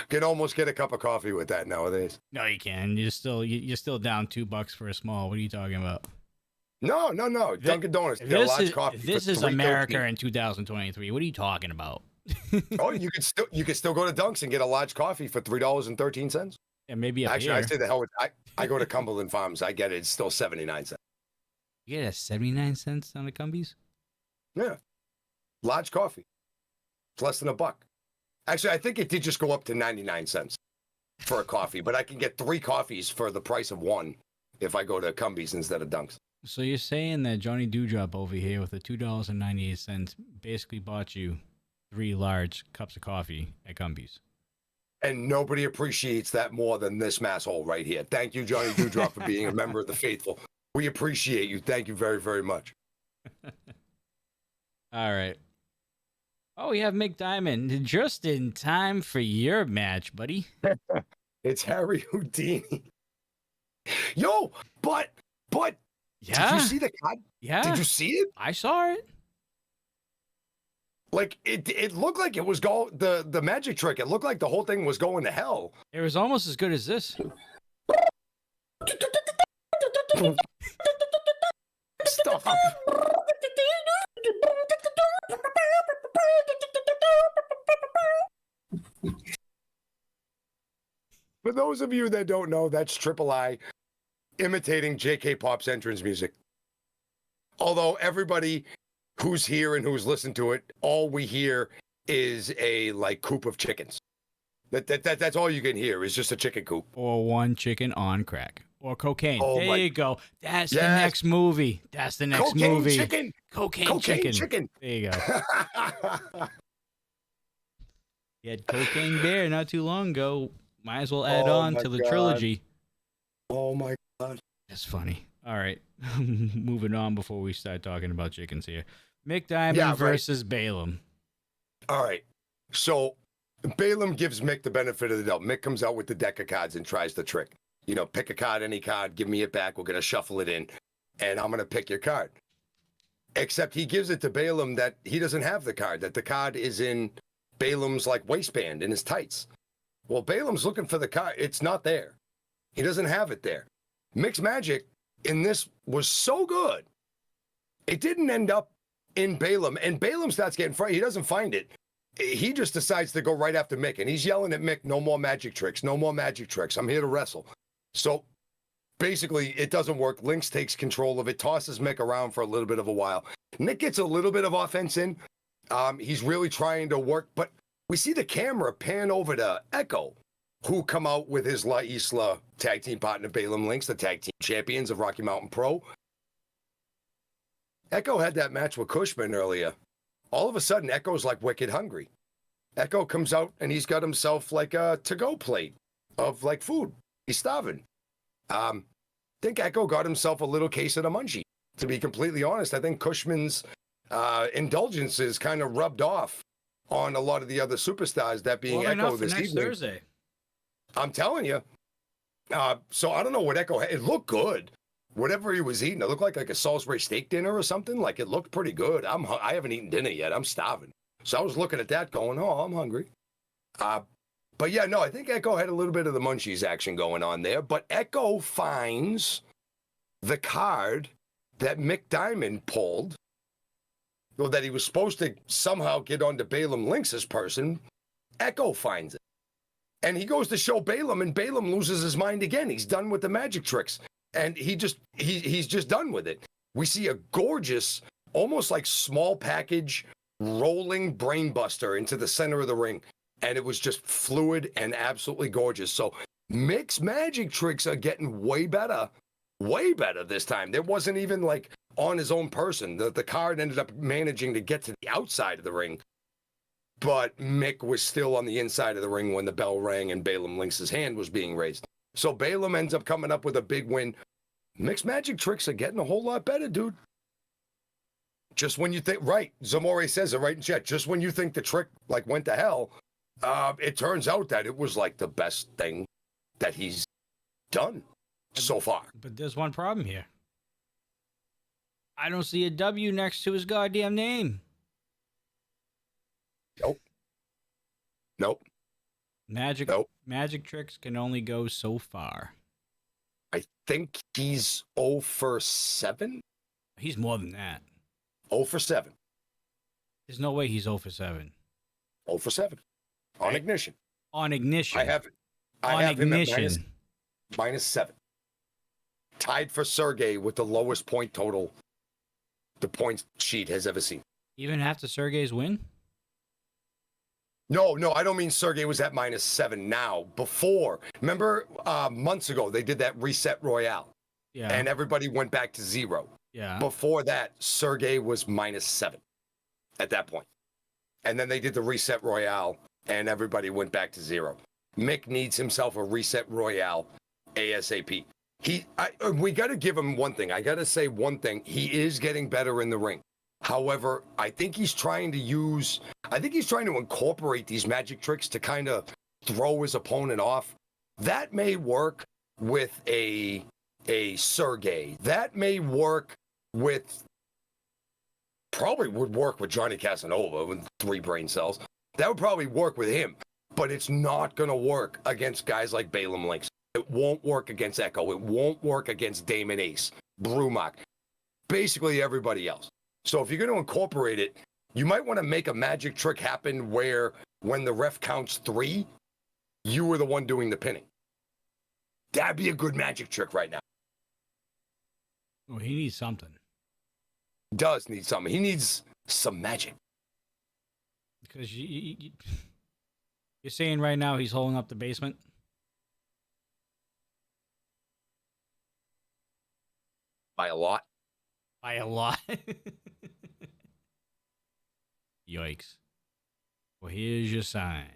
Can almost get a cup of coffee with that nowadays. No, you can. You're still down $2 for a small. What are you talking about? No. Dunkin' Donuts. This is America in 2023. What are you talking about? Oh, you could still go to Dunks and get a large coffee for $3.13. Yeah, maybe up Actually, here. I say the hell with I go to Cumberland Farms. I get it. It's still 79 cents. You get a 79 cents on the Cumbies? Yeah, large coffee. It's less than $1. Actually, I think it did just go up to 99 cents for a coffee, but I can get 3 coffees for the price of 1 if I go to Cumbies instead of Dunks. So you're saying that Johnny Dewdrop over here with the $2.98 basically bought you 3 large cups of coffee at Cumbies? And nobody appreciates that more than this masshole right here. Thank you, Johnny Dewdrop, for being a member of the faithful. We appreciate you. Thank you very, very much. All right. Oh, we have Mick Diamond just in time for your match, buddy. It's Harry Houdini. Yo, but Yeah. did you see the card? Yeah. Did you see it? I saw it. Like it looked like it was the magic trick. It looked like the whole thing was going to hell. It was almost as good as this. Stop. For those of you that don't know, that's Triple I imitating JK Pop's entrance music. Although everybody who's here and who's listened to it, all we hear is a like coop of chickens. That's all you can hear is just a chicken coop. Or one chicken on crack. Or cocaine. Oh, there you go. That's the next movie. That's the next Cocaine movie. Chicken. Cocaine chicken. There you go. You had Cocaine Bear not too long ago. Might as well add on to the trilogy. Oh my God. That's funny. All right. Moving on before we start talking about chickens here. Mick Diamond versus Balaam. All right. So Balaam gives Mick the benefit of the doubt. Mick comes out with the deck of cards and tries the trick. You know, pick a card, any card, give me it back. We're going to shuffle it in, and I'm going to pick your card. Except he gives it to Balaam that he doesn't have the card, that the card is in Balaam's like waistband in his tights. Well, Balaam's looking for the card. It's not there. He doesn't have it there. Mick's magic in this was so good. It didn't end up in Balaam, and Balaam starts getting frightened. He doesn't find it. He just decides to go right after Mick, and he's yelling at Mick, no more magic tricks, no more magic tricks. I'm here to wrestle. So basically, it doesn't work. Lynx takes control of it, tosses Mick around for a little bit of a while. Nick gets a little bit of offense in. He's really trying to work, but we see the camera pan over to Echo, who come out with his La Isla tag team partner, Balaam Lynx, the tag team champions of Rocky Mountain Pro. Echo had that match with Cushman earlier. All of a sudden, Echo's like wicked hungry. Echo comes out and he's got himself like a to-go plate of like food. He's starving. I think Echo got himself a little case of the munchie. To be completely honest, I think Cushman's indulgences kind of rubbed off on a lot of the other superstars, that being Echo this evening. Thursday. I'm telling you. So I don't know what Echo had. It looked good. Whatever he was eating, it looked like a Salisbury steak dinner or something. Like it looked pretty good. I haven't eaten dinner yet. I'm starving. So I was looking at that going, oh, I'm hungry. But yeah, no, I think Echo had a little bit of the munchies action going on there. But Echo finds the card that Mick Diamond pulled, or that he was supposed to somehow get onto Balaam Lynx's person. Echo finds it. And he goes to show Balaam, and Balaam loses his mind again. He's done with the magic tricks. And he's just done with it. We see a gorgeous, almost like small package, rolling brainbuster into the center of the ring. And it was just fluid and absolutely gorgeous. So Mick's magic tricks are getting way better this time. There wasn't even like on his own person. The card ended up managing to get to the outside of the ring. But Mick was still on the inside of the ring when the bell rang and Balaam Lynx's hand was being raised. So Balaam ends up coming up with a big win. Mick's magic tricks are getting a whole lot better, dude. Just when you think, right, Zamore says it right in chat, just when you think the trick like went to hell, it turns out that it was like the best thing that he's done so far. But there's one problem here. I don't see a W next to his goddamn name. Nope. Magic tricks can only go so far. I think he's 0 for 7. He's more than that. 0 for 7. There's no way he's 0 for 7. 0 for 7 on Right. ignition. On ignition. I have him at -7. Tied for Sergey with the lowest point total the point sheet has ever seen. Even after Sergey's win? No, I don't mean Sergey was at -7 now. Before, remember months ago, they did that reset royale. Yeah. And everybody went back to 0. Yeah. Before that, Sergey was -7 at that point. And then they did the reset royale and everybody went back to 0. Mick needs himself a reset royale ASAP. We got to give him one thing. I got to say one thing. He is getting better in the ring. However, I think he's trying to incorporate these magic tricks to kind of throw his opponent off. That may work with a Sergey. That may work with, probably would work with Johnny Casanova with 3 brain cells. That would probably work with him, but it's not going to work against guys like Balaam Lynx. It won't work against Echo. It won't work against Damon Ace, Brumak, basically everybody else. So if you're going to incorporate it, you might want to make a magic trick happen where when the ref counts 3, you were the one doing the pinning. That'd be a good magic trick right now. Well, he needs something. Does need something. He needs some magic. Because you're saying right now he's holding up the basement? By a lot. By a lot. Yikes. Well, here's your sign.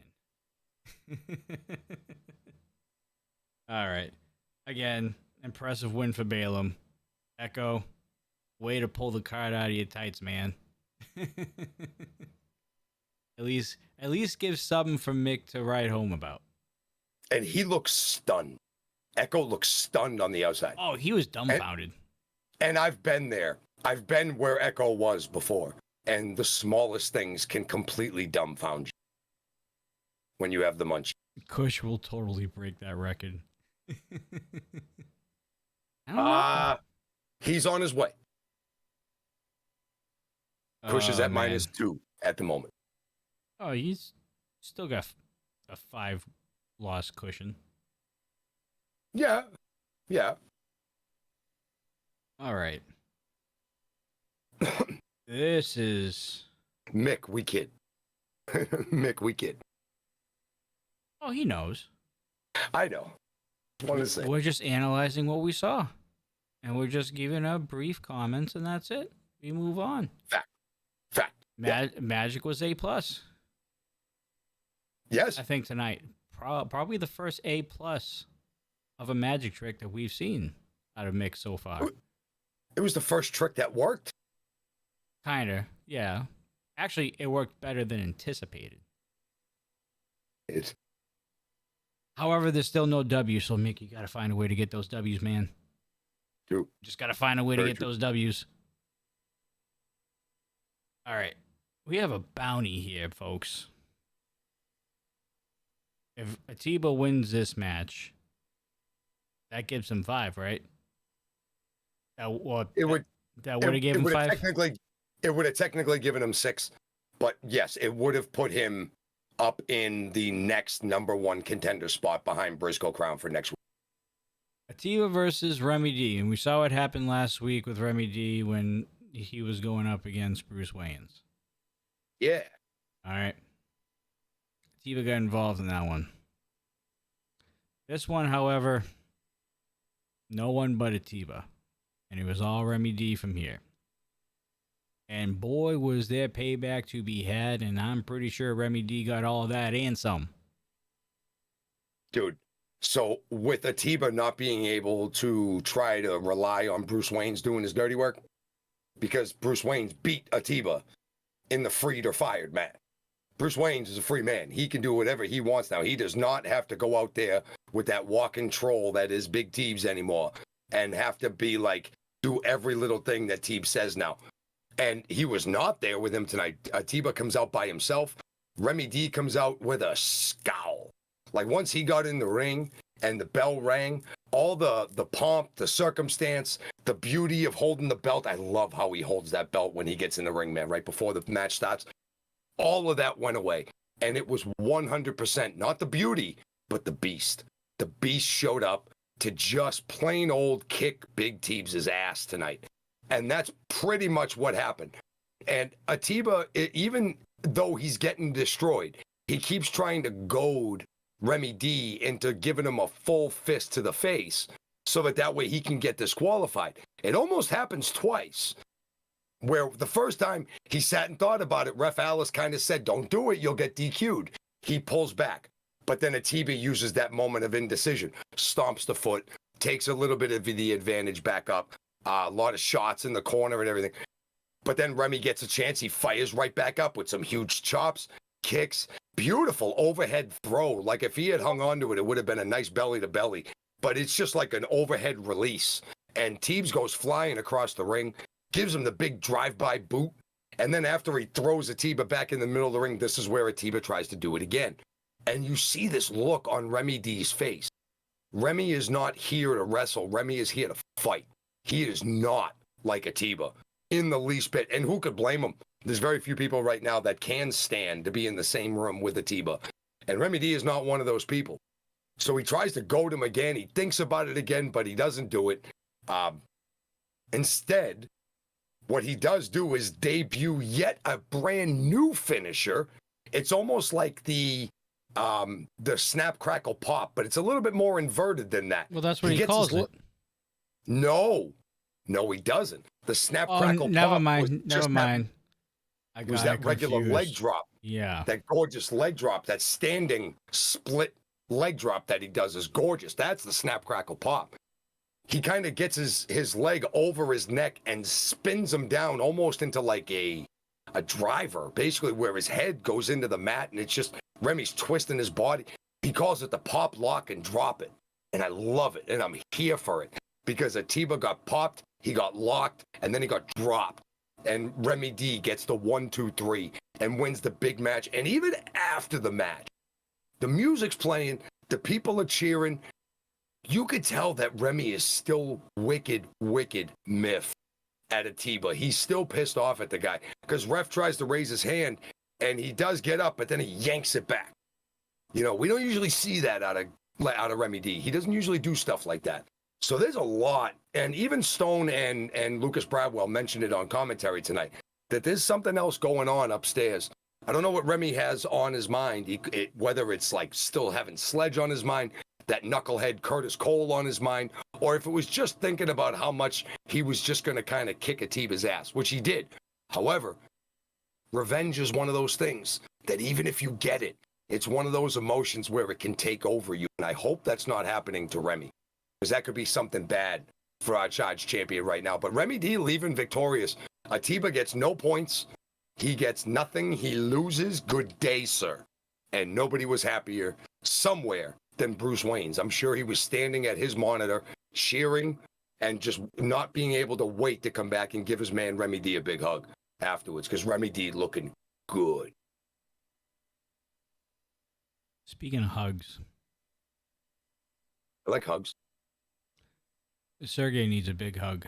All right. Again, impressive win for Balaam. Echo, way to pull the card out of your tights, man. At least give something for Mick to write home about. And he looks stunned. Echo looks stunned on the outside. Oh, he was dumbfounded. And I've been there. I've been where Echo was before. And the smallest things can completely dumbfound you when you have the munch. Kush will totally break that record. I don't know. He's on his way. Kush is at man. -2 at the moment. Oh, he's still got a 5-loss cushion. Yeah. All right. This is Mick, we kid. Mick, we kid. Oh, he knows. I know. What is it? We're just analyzing what we saw. And we're just giving our brief comments, and that's it. We move on. Fact. Magic was A+. Yes. I think tonight. Probably the first A+ of a magic trick that we've seen out of Mick so far. It was the first trick that worked. Kinda, yeah. Actually, it worked better than anticipated. However, there's still no W, so Mick, you gotta find a way to get those W's, man. True. Just gotta find a way to get those W's. All right. We have a bounty here, folks. If Atiba wins this match, that gives him 5, right? That would have given him 5. It would have technically given him 6, but yes, it would have put him up in the next #1 contender spot behind Briscoe Crown for next week. Atiba versus Remy D, and we saw what happened last week with Remy D when he was going up against Bruce Wayans. Yeah. All right. Atiba got involved in that one. This one, however, no one but Atiba. And it was all Remy D from here. And boy, was there payback to be had, and I'm pretty sure Remy D got all of that and some. Dude, so with Atiba not being able to try to rely on Bruce Wayans doing his dirty work, because Bruce Wayans beat Atiba in the freed or fired match. Bruce Wayans is a free man. He can do whatever he wants now. He does not have to go out there with that walking troll that is Big Teebs anymore and have to be like, do every little thing that Teebs says now. And he was not there with him tonight. Atiba comes out by himself. Remy D comes out with a scowl. Like once he got in the ring and the bell rang, all the pomp, the circumstance, the beauty of holding the belt. I love how he holds that belt when he gets in the ring, man, right before the match starts. All of that went away. and it was 100% not the beauty, but the beast. The beast showed up to just plain old kick Big Teebs' ass tonight. And that's pretty much what happened. And Atiba, even though he's getting destroyed, he keeps trying to goad Remy D into giving him a full fist to the face so that way he can get disqualified. It almost happens twice, where the first time he sat and thought about it, Ref Alice kind of said, don't do it, you'll get DQ'd. He pulls back. But then Atiba uses that moment of indecision, stomps the foot, takes a little bit of the advantage back up, a lot of shots in the corner and everything. But then Remy gets a chance. He fires right back up with some huge chops, kicks, beautiful overhead throw. Like if he had hung on to it, it would have been a nice belly to belly. But it's just like an overhead release. And Teebs goes flying across the ring, gives him the big drive-by boot. And then after he throws Atiba back in the middle of the ring, this is where Atiba tries to do it again. And you see this look on Remy D's face. Remy is not here to wrestle. Remy is here to fight. He is not like Atiba in the least bit. And who could blame him? There's very few people right now that can stand to be in the same room with Atiba. And Remy D is not one of those people. So he tries to goad him again. He thinks about it again, but he doesn't do it. Instead, what he does do is debut yet a brand new finisher. It's almost like the snap, crackle, pop, but it's a little bit more inverted than that. Well, that's what he calls it. No, he doesn't. The snap, crackle, pop. Never mind. It was that regular leg drop. Yeah. That gorgeous leg drop, that standing split leg drop that he does is gorgeous. That's the snap, crackle, pop. He kind of gets his leg over his neck and spins him down almost into like a driver, basically where his head goes into the mat, and it's just Remy's twisting his body. He calls it the pop, lock, and drop it. And I love it, and I'm here for it. Because Atiba got popped, he got locked, and then he got dropped. And Remy D gets the 1, 2, 3 and wins the big match. And even after the match, the music's playing, the people are cheering. You could tell that Remy is still wicked miffed at Atiba. He's still pissed off at the guy because Ref tries to raise his hand and he does get up, but then he yanks it back. You know, we don't usually see that out of Remy D. He doesn't usually do stuff like that. So there's a lot, and even Stone and Lucas Bradwell mentioned it on commentary tonight, that there's something else going on upstairs. I don't know what Remy has on his mind, whether it's like still having Sledge on his mind, that knucklehead Curtis Cole on his mind, or if it was just thinking about how much he was just going to kind of kick Atiba's ass, which he did. However, revenge is one of those things that even if you get it, it's one of those emotions where it can take over you, and I hope that's not happening to Remy. Because that could be something bad for our Charged champion right now. But Remy D leaving victorious. Atiba gets no points. He gets nothing. He loses. Good day, sir. And nobody was happier somewhere than Bruce Wayans. I'm sure he was standing at his monitor, cheering, and just not being able to wait to come back and give his man Remy D a big hug afterwards. Because Remy D looking good. Speaking of hugs. I like hugs. Sergey needs a big hug.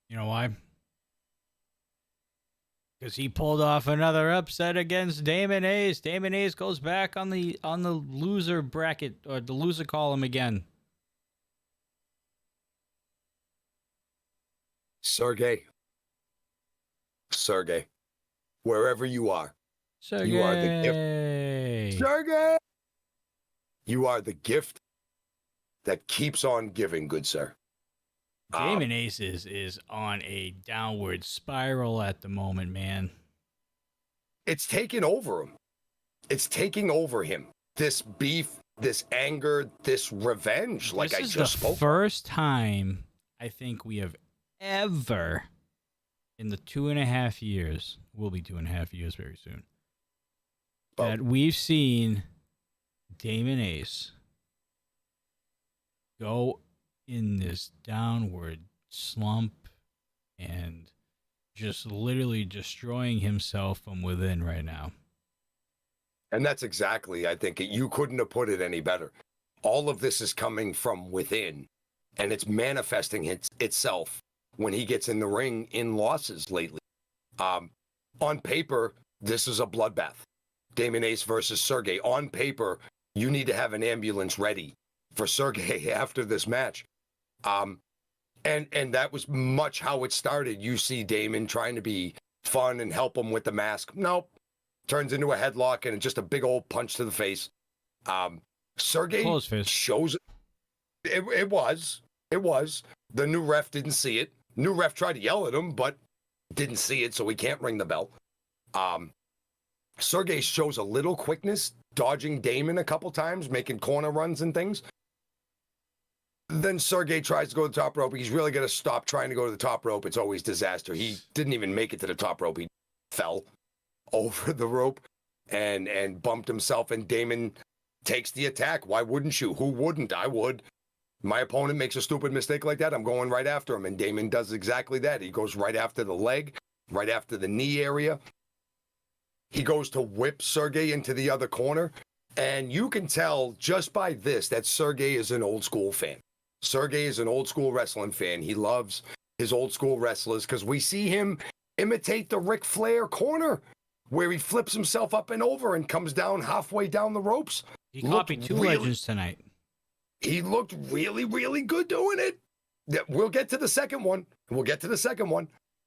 You know why? Because he pulled off another upset against Damon Ace. Damon Ace goes back on the loser bracket, or the loser column again. Sergey, wherever you are, Sergey. You are the gift. Sergey! You are the gift that keeps on giving, good sir. Damon Ace is on a downward spiral at the moment, man. It's taking over him. It's taking over him. This beef, this anger, this revenge, like I just spoke. This is the first time I think we have ever, in the 2.5 years, will be 2.5 years very soon, that we've seen Damon Ace go in this downward slump and just literally destroying himself from within right now. And that's exactly, I think, you couldn't have put it any better. All of this is coming from within, and it's manifesting itself when he gets in the ring in losses lately. On paper, this is a bloodbath. Damon Ace versus Sergey. On paper, you need to have an ambulance ready for Sergey after this match. And that was much how it started. You see Damon trying to be fun and help him with the mask. Nope. Turns into a headlock and just a big old punch to the face. Sergey shows it. It was. The new ref didn't see it. New ref tried to yell at him, but didn't see it, so he can't ring the bell. Sergey shows a little quickness, dodging Damon a couple times, making corner runs and things. Then Sergey tries to go to the top rope. He's really got to stop trying to go to the top rope. It's always disaster. He didn't even make it to the top rope. He fell over the rope and bumped himself, and Damon takes the attack. Why wouldn't you? Who wouldn't? I would. My opponent makes a stupid mistake like that, I'm going right after him, and Damon does exactly that. He goes right after the leg, right after the knee area. He goes to whip Sergey into the other corner, and you can tell just by this that Sergey is an old school fan. Sergey is an old school wrestling fan. He loves his old school wrestlers because we see him imitate the Ric Flair corner where he flips himself up and over and comes down halfway down the ropes. He copied two legends tonight. He looked really, really good doing it. We'll get to the second one.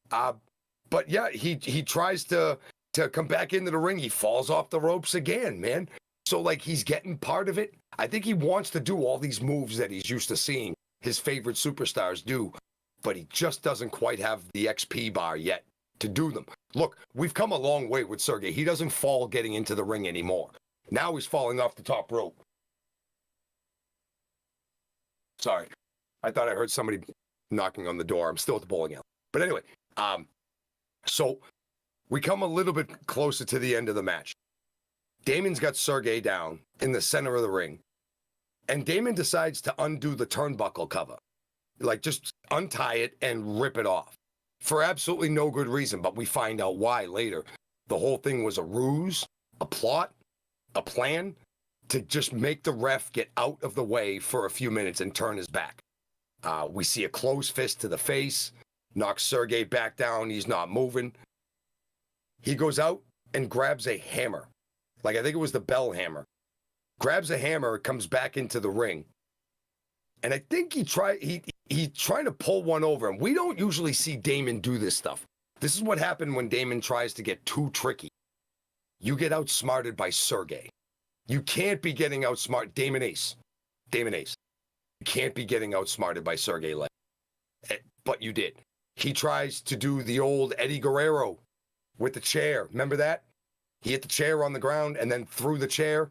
But yeah, he tries to come back into the ring. He falls off the ropes again, man. So like he's getting part of it. I think he wants to do all these moves that he's used to seeing his favorite superstars do, but he just doesn't quite have the XP bar yet to do them. Look, we've come a long way with Sergey. He doesn't fall getting into the ring anymore. Now he's falling off the top rope. Sorry, I thought I heard somebody knocking on the door. I'm still at the bowling alley. But anyway, so we come a little bit closer to the end of the match. Damon's got Sergey down in the center of the ring, and Damon decides to undo the turnbuckle cover. Like, just untie it and rip it off for absolutely no good reason, but we find out why later. The whole thing was a ruse, a plot, a plan to just make the ref get out of the way for a few minutes and turn his back. We see a closed fist to the face, knocks Sergey back down. He's not moving. He goes out and grabs a hammer. Like, I think it was the bell hammer. Grabs a hammer, comes back into the ring. And I think he trying to pull one over him. We don't usually see Damon do this stuff. This is what happened when Damon tries to get too tricky. You get outsmarted by Sergey. You can't be getting outsmarted. Damon Ace. You can't be getting outsmarted by Sergey Lay. But you did. He tries to do the old Eddie Guerrero with the chair. Remember that? He hit the chair on the ground and then threw the chair.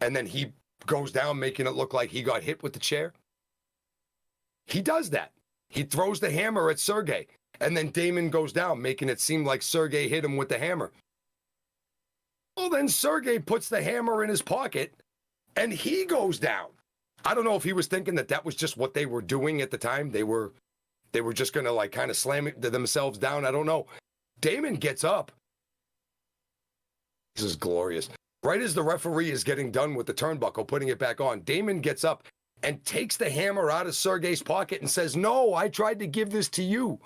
And then he goes down, making it look like he got hit with the chair. He does that. He throws the hammer at Sergey. And then Damon goes down, making it seem like Sergey hit him with the hammer. Well, then Sergey puts the hammer in his pocket and he goes down. I don't know if he was thinking that was just what they were doing at the time. They were just going to like kind of slam themselves down. I don't know. Damon gets up. This is glorious. Right as the referee is getting done with the turnbuckle, putting it back on, Damon gets up and takes the hammer out of Sergey's pocket and says, "No, I tried to give this to you."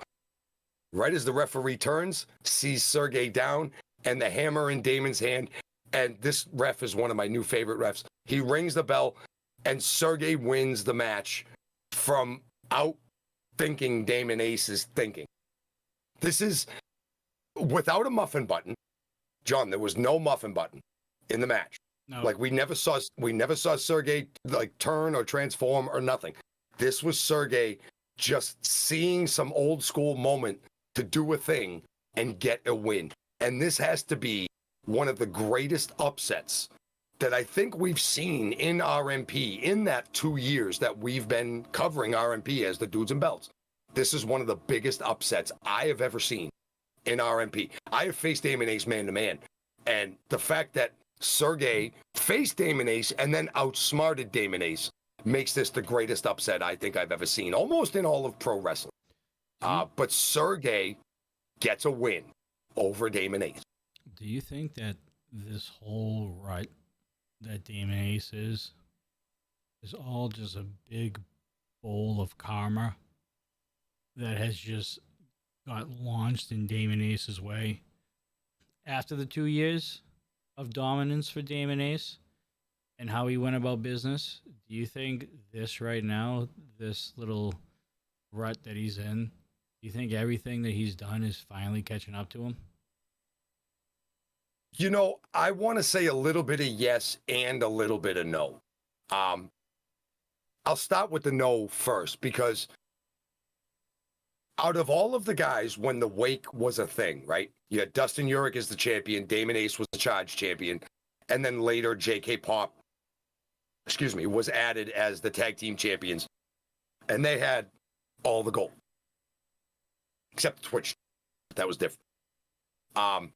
Right as the referee turns, sees Sergey down, and the hammer in Damon's hand, and this ref is one of my new favorite refs. He rings the bell, and Sergey wins the match from outthinking Damon Ace's thinking. This is without a muffin button. John, there was no muffin button in the match. No. Like we never saw Sergey like turn or transform or nothing. This was Sergey just seeing some old school moment to do a thing and get a win. And this has to be one of the greatest upsets that I think we've seen in RMP in that 2 years that we've been covering RMP as the Dudes and Belts. This is one of the biggest upsets I have ever seen in RMP. I have faced Damon Ace man-to-man. And the fact that Sergey faced Damon Ace and then outsmarted Damon Ace makes this the greatest upset I think I've ever seen, almost in all of pro wrestling. But Sergey gets a win over Damon Ace. Do you think that this whole rut that Damon Ace is all just a big bowl of karma that has just got launched in Damon Ace's way after the 2 years of dominance for Damon Ace and how he went about business, do you think this right now, this little rut that he's in, do you think everything that he's done is finally catching up to him? You know, I want to say a little bit of yes and a little bit of no. I'll start with the no first, because out of all of the guys, when the Wake was a thing, right? You had Dustin Urich as the champion, Damon Ace was the Charged champion, and then later JK Pop, was added as the tag team champions. And they had all the gold. Except Twitch. That was different.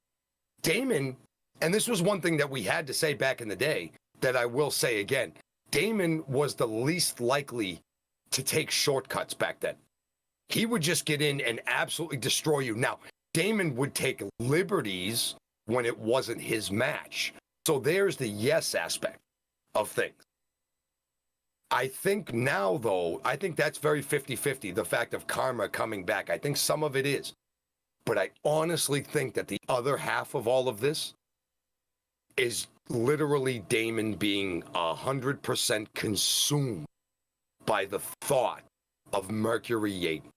Damon, and this was one thing that we had to say back in the day that I will say again, Damon was the least likely to take shortcuts back then. He would just get in and absolutely destroy you. Now, Damon would take liberties when it wasn't his match. So there's the yes aspect of things. I think now, though, I think that's very 50-50, the fact of karma coming back. I think some of it is. But I honestly think that the other half of all of this is literally Damon being 100% consumed by the thought of Mercury Yaden.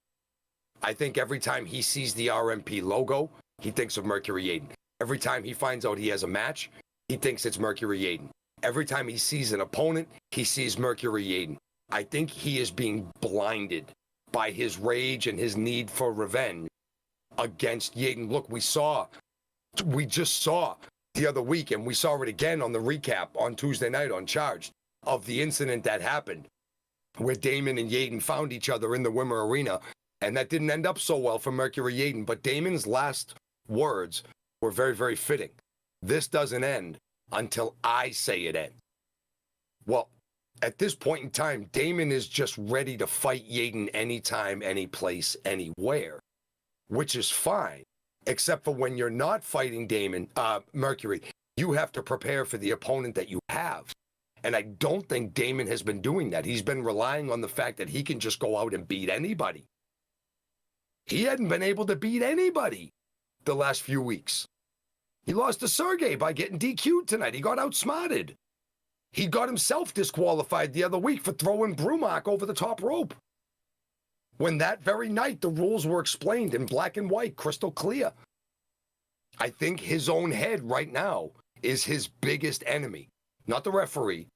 I think every time he sees the RMP logo, he thinks of Mercury Yaden. Every time he finds out he has a match, he thinks it's Mercury Yaden. Every time he sees an opponent, he sees Mercury Yaden. I think he is being blinded by his rage and his need for revenge against Yaden. Look, we just saw the other week, and we saw it again on the recap on Tuesday night on Charged, of the incident that happened where Damon and Yaden found each other in the Wimmer Arena, and that didn't end up so well for Mercury Yaden. But Damon's last words were very, very fitting. This doesn't end until I say it ends. Well, at this point in time, Damon is just ready to fight Yaden anytime, any place, anywhere, which is fine, except for when you're not fighting Mercury, you have to prepare for the opponent that you have. And I don't think Damon has been doing that. He's been relying on the fact that he can just go out and beat anybody. He hadn't been able to beat anybody the last few weeks. He lost to Sergey by getting DQ'd tonight. He got outsmarted. He got himself disqualified the other week for throwing Brumark over the top rope, when that very night the rules were explained in black and white, crystal clear. I think his own head right now is his biggest enemy. Not the referee,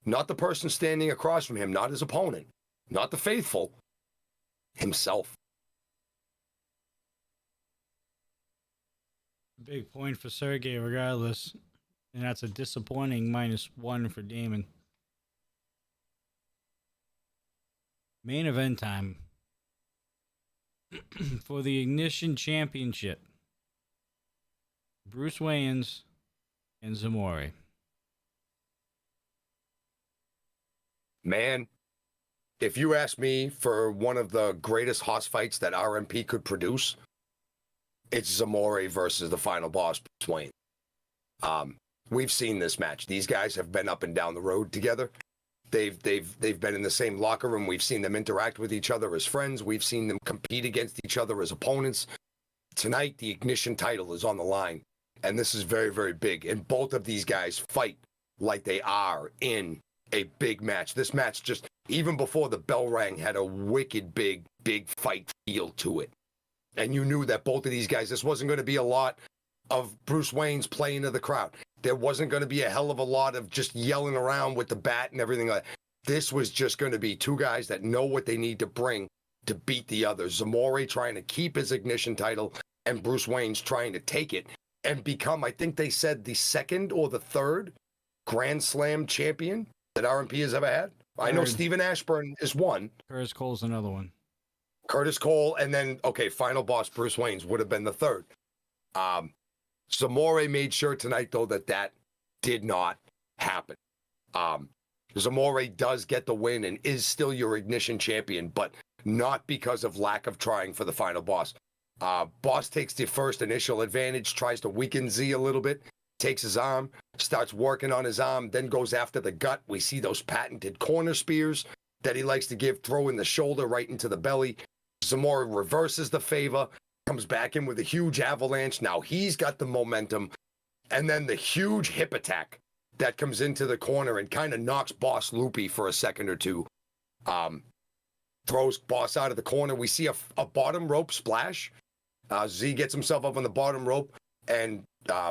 not the person standing across from him, not his opponent, not the faithful, himself. Big point for Sergey regardless. And that's a disappointing -1 for Damon. Main event time. For the Ignition Championship. Bruce Wayans and Zamore. Man, if you ask me for one of the greatest hoss fights that RMP could produce, it's Zamore versus the final boss, Bruce Wayne. We've seen this match. These guys have been up and down the road together. They've been in the same locker room. We've seen them interact with each other as friends. We've seen them compete against each other as opponents. Tonight, the Ignition title is on the line, and this is very, very big. And both of these guys fight like they are in a big match. This match, just even before the bell rang, had a wicked big fight feel to it. And you knew that both of these guys, this wasn't going to be a lot of Bruce Wayne's playing to the crowd. There wasn't going to be a hell of a lot of just yelling around with the bat and everything like that. This was just going to be two guys that know what they need to bring to beat the others. Zamore trying to keep his Ignition title, and Bruce Wayne's trying to take it and become, I think they said, the second or the third Grand Slam champion that RMP has ever had. I know Stephen Ashburn is one. Curtis Cole's another one. Curtis Cole, and then, final boss Bruce Wayne's would have been the third. Zamore made sure tonight, though, that did not happen. Zamore does get the win and is still your Ignition champion, but not because of lack of trying for the final boss. Boss takes the first initial advantage, tries to weaken Z a little bit, takes his arm, starts working on his arm, then goes after the gut. We see those patented corner spears that he likes to give, throw in the shoulder right into the belly. Zamore reverses the favor, comes back in with a huge avalanche. Now he's got the momentum. And then the huge hip attack that comes into the corner and kind of knocks Boss loopy for a second or two. Throws Boss out of the corner. We see a bottom rope splash. Z gets himself up on the bottom rope, and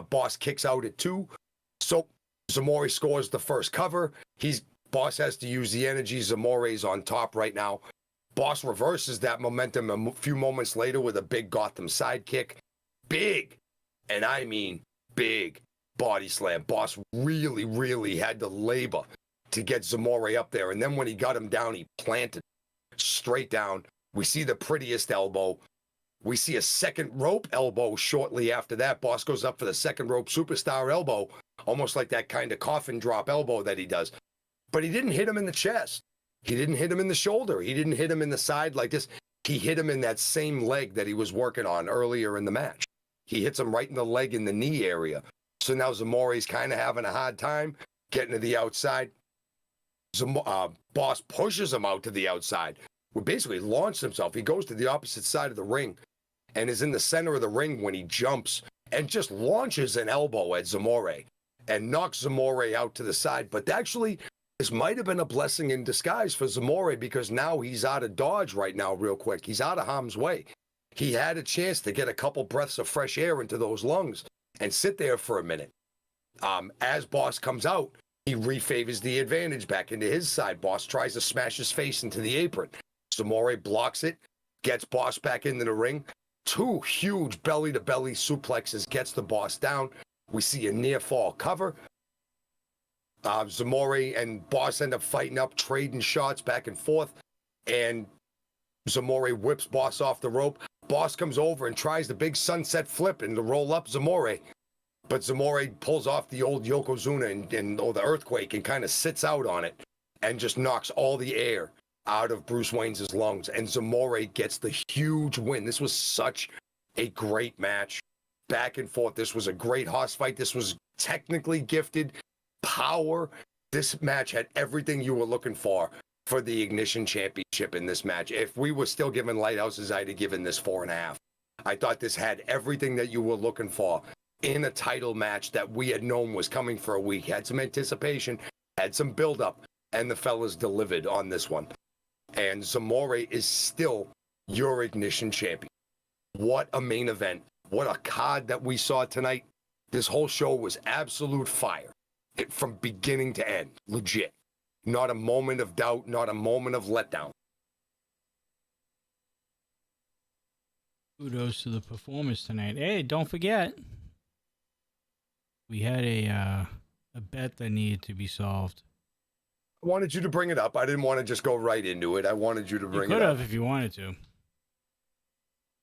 Boss kicks out at 2. So Zamore scores the first cover. Boss has to use the energy. Zamore's on top right now. Boss reverses that momentum a few moments later with a big Gotham sidekick. Big, and I mean big, body slam. Boss really, really had to labor to get Zamore up there. And then when he got him down, he planted straight down. We see the prettiest elbow. We see a second rope elbow shortly after that. Boss goes up for the second rope superstar elbow, almost like that kind of coffin drop elbow that he does. But he didn't hit him in the chest. He didn't hit him in the shoulder. He didn't hit him in the side like this. He hit him in that same leg that he was working on earlier in the match. He hits him right in the leg in the knee area. So now Zamore's kind of having a hard time getting to the outside. Boss pushes him out to the outside. We basically launched himself. He goes to the opposite side of the ring and is in the center of the ring when he jumps and just launches an elbow at Zamore and knocks Zamore out to the side. But actually, this might have been a blessing in disguise for Zamore, because now he's out of dodge right now real quick. He's out of harm's way. He had a chance to get a couple breaths of fresh air into those lungs and sit there for a minute. As Boss comes out, he refavors the advantage back into his side. Boss tries to smash his face into the apron. Zamore blocks it, gets Boss back into the ring. 2 huge belly-to-belly suplexes, gets the Boss down. We see a near-fall cover. Zamore and Boss end up fighting up, trading shots back and forth, and Zamore whips Boss off the rope. Boss comes over and tries the big sunset flip and to roll up Zamore, but Zamore pulls off the old Yokozuna or the earthquake and kind of sits out on it and just knocks all the air out of Bruce Wayne's lungs, and Zamore gets the huge win. This was such a great match, back and forth. This was a great hoss fight. This was technically gifted power. This match had everything you were looking for the Ignition Championship in this match. If we were still giving Lighthouses, I'd have given this 4.5. I thought this had everything that you were looking for in a title match that we had known was coming for a week. Had some anticipation, had some build-up, and the fellas delivered on this one. And Zamore is still your Ignition Champion. What a main event. What a card that we saw tonight. This whole show was absolute fire. From beginning to end, legit. Not a moment of doubt, not a moment of letdown. Kudos to the performers tonight. Hey, don't forget, we had a bet that needed to be solved. I wanted you to bring it up. I didn't want to just go right into it. I wanted you to bring it up. You could have if you wanted to.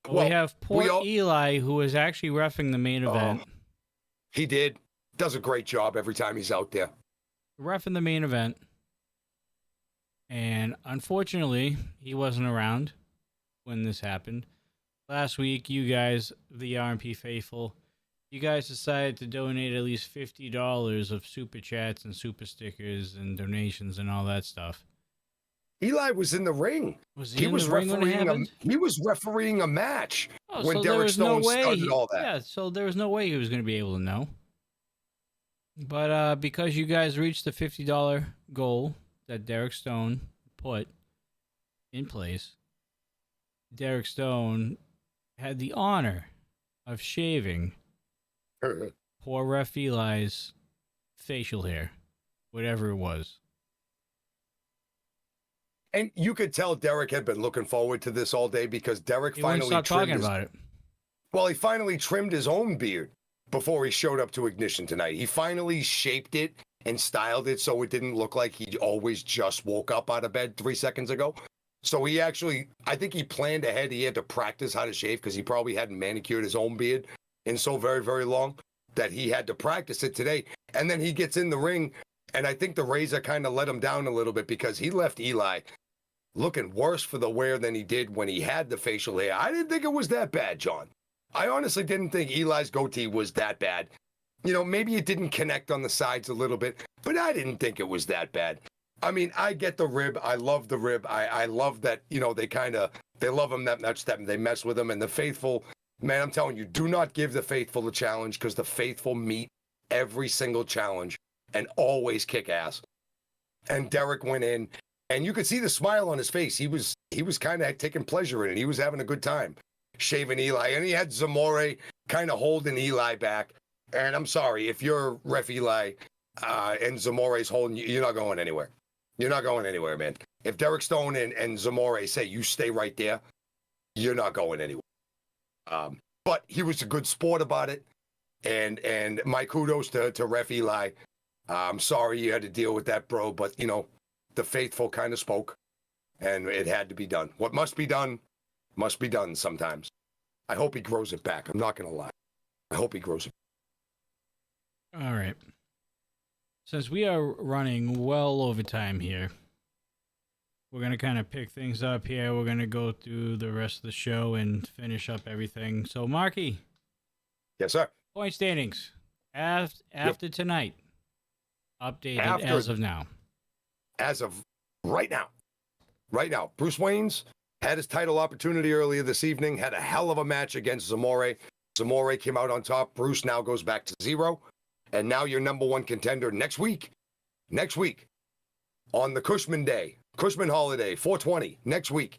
Well, we have poor Eli, who is actually reffing the main event. He did. Does a great job every time he's out there. Reffing the main event. And unfortunately, he wasn't around when this happened. Last week, you guys, the RMP faithful, you guys decided to donate at least $50 of super chats and super stickers and donations and all that stuff. Eli was in the ring. He was refereeing he was refereeing a match when so Derek Stone started all that. Yeah, so there was no way he was going to be able to know. But because you guys reached the $50 goal that Derek Stone put in place, Derek Stone had the honor of shaving poor ref Eli's facial hair, whatever it was. And you could tell Derek had been looking forward to this all day, because Derek finally stopped talking about it. Well, he finally trimmed his own beard before he showed up to Ignition tonight. He finally shaped it and styled it so it didn't look like he always just woke up out of bed 3 seconds ago. So he actually, I think he planned ahead. He had to practice how to shave because he probably hadn't manicured his own beard in so very, very long that he had to practice it today. And then he gets in the ring, and I think the razor kind of let him down a little bit because he left Eli looking worse for the wear than he did when he had the facial hair. I didn't think it was that bad, John. I honestly didn't think Eli's goatee was that bad. You know, maybe it didn't connect on the sides a little bit, but I didn't think it was that bad. I mean, I get the rib. I love the rib. I love that, you know, they love him that much that they mess with him. And the faithful, man, I'm telling you, do not give the faithful a challenge because the faithful meet every single challenge and always kick ass. And Derek went in, and you could see the smile on his face. He was kind of taking pleasure in it. He was having a good time shaving Eli, and he had Zamore kind of holding Eli back. And I'm sorry, if you're Ref Eli and Zamore's holding you, you're not going anywhere. You're not going anywhere, man. If Derek Stone and Zamore say you stay right there, you're not going anywhere. But he was a good sport about it, and my kudos to Ref Eli. I'm sorry you had to deal with that, bro, but you know, the faithful kind of spoke, and it had to be done. What must be done sometimes. I hope he grows it back. I'm not gonna lie. I hope he grows it back. All right. Since we are running well over time here, we're going to kind of pick things up here. We're going to go through the rest of the show and finish up everything. So, Marky. Yes, sir. Point standings. After tonight. Updated as of now. As of right now. Right now. Bruce Wayans had his title opportunity earlier this evening, had a hell of a match against Zamore. Zamore came out on top. Bruce now goes back to 0. And now your number one contender next week, on the Cushman Day, Cushman holiday, 420, next week,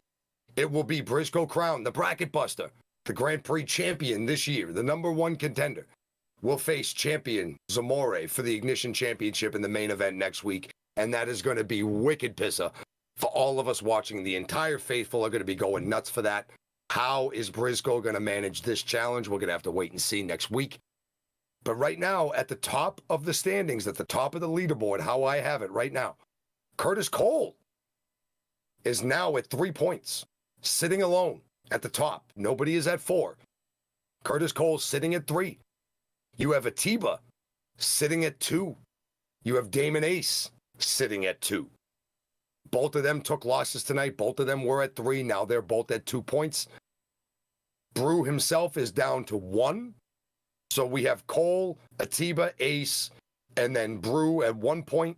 it will be Briscoe Crown, the bracket buster, the Grand Prix champion this year, the number one contender, will face champion Zamore for the Ignition Championship in the main event next week. And that is going to be wicked pisser for all of us watching. The entire faithful are going to be going nuts for that. How is Briscoe going to manage this challenge? We're going to have to wait and see next week. But right now, at the top of the standings, at the top of the leaderboard, how I have it right now, Curtis Cole is now at 3 points, sitting alone at the top. Nobody is at 4. Curtis Cole sitting at 3. You have Atiba sitting at 2. You have Damon Ace sitting at 2. Both of them took losses tonight. Both of them were at 3. Now they're both at 2 points. Brew himself is down to 1. So we have Cole, Atiba, Ace, and then Brew at 1 point.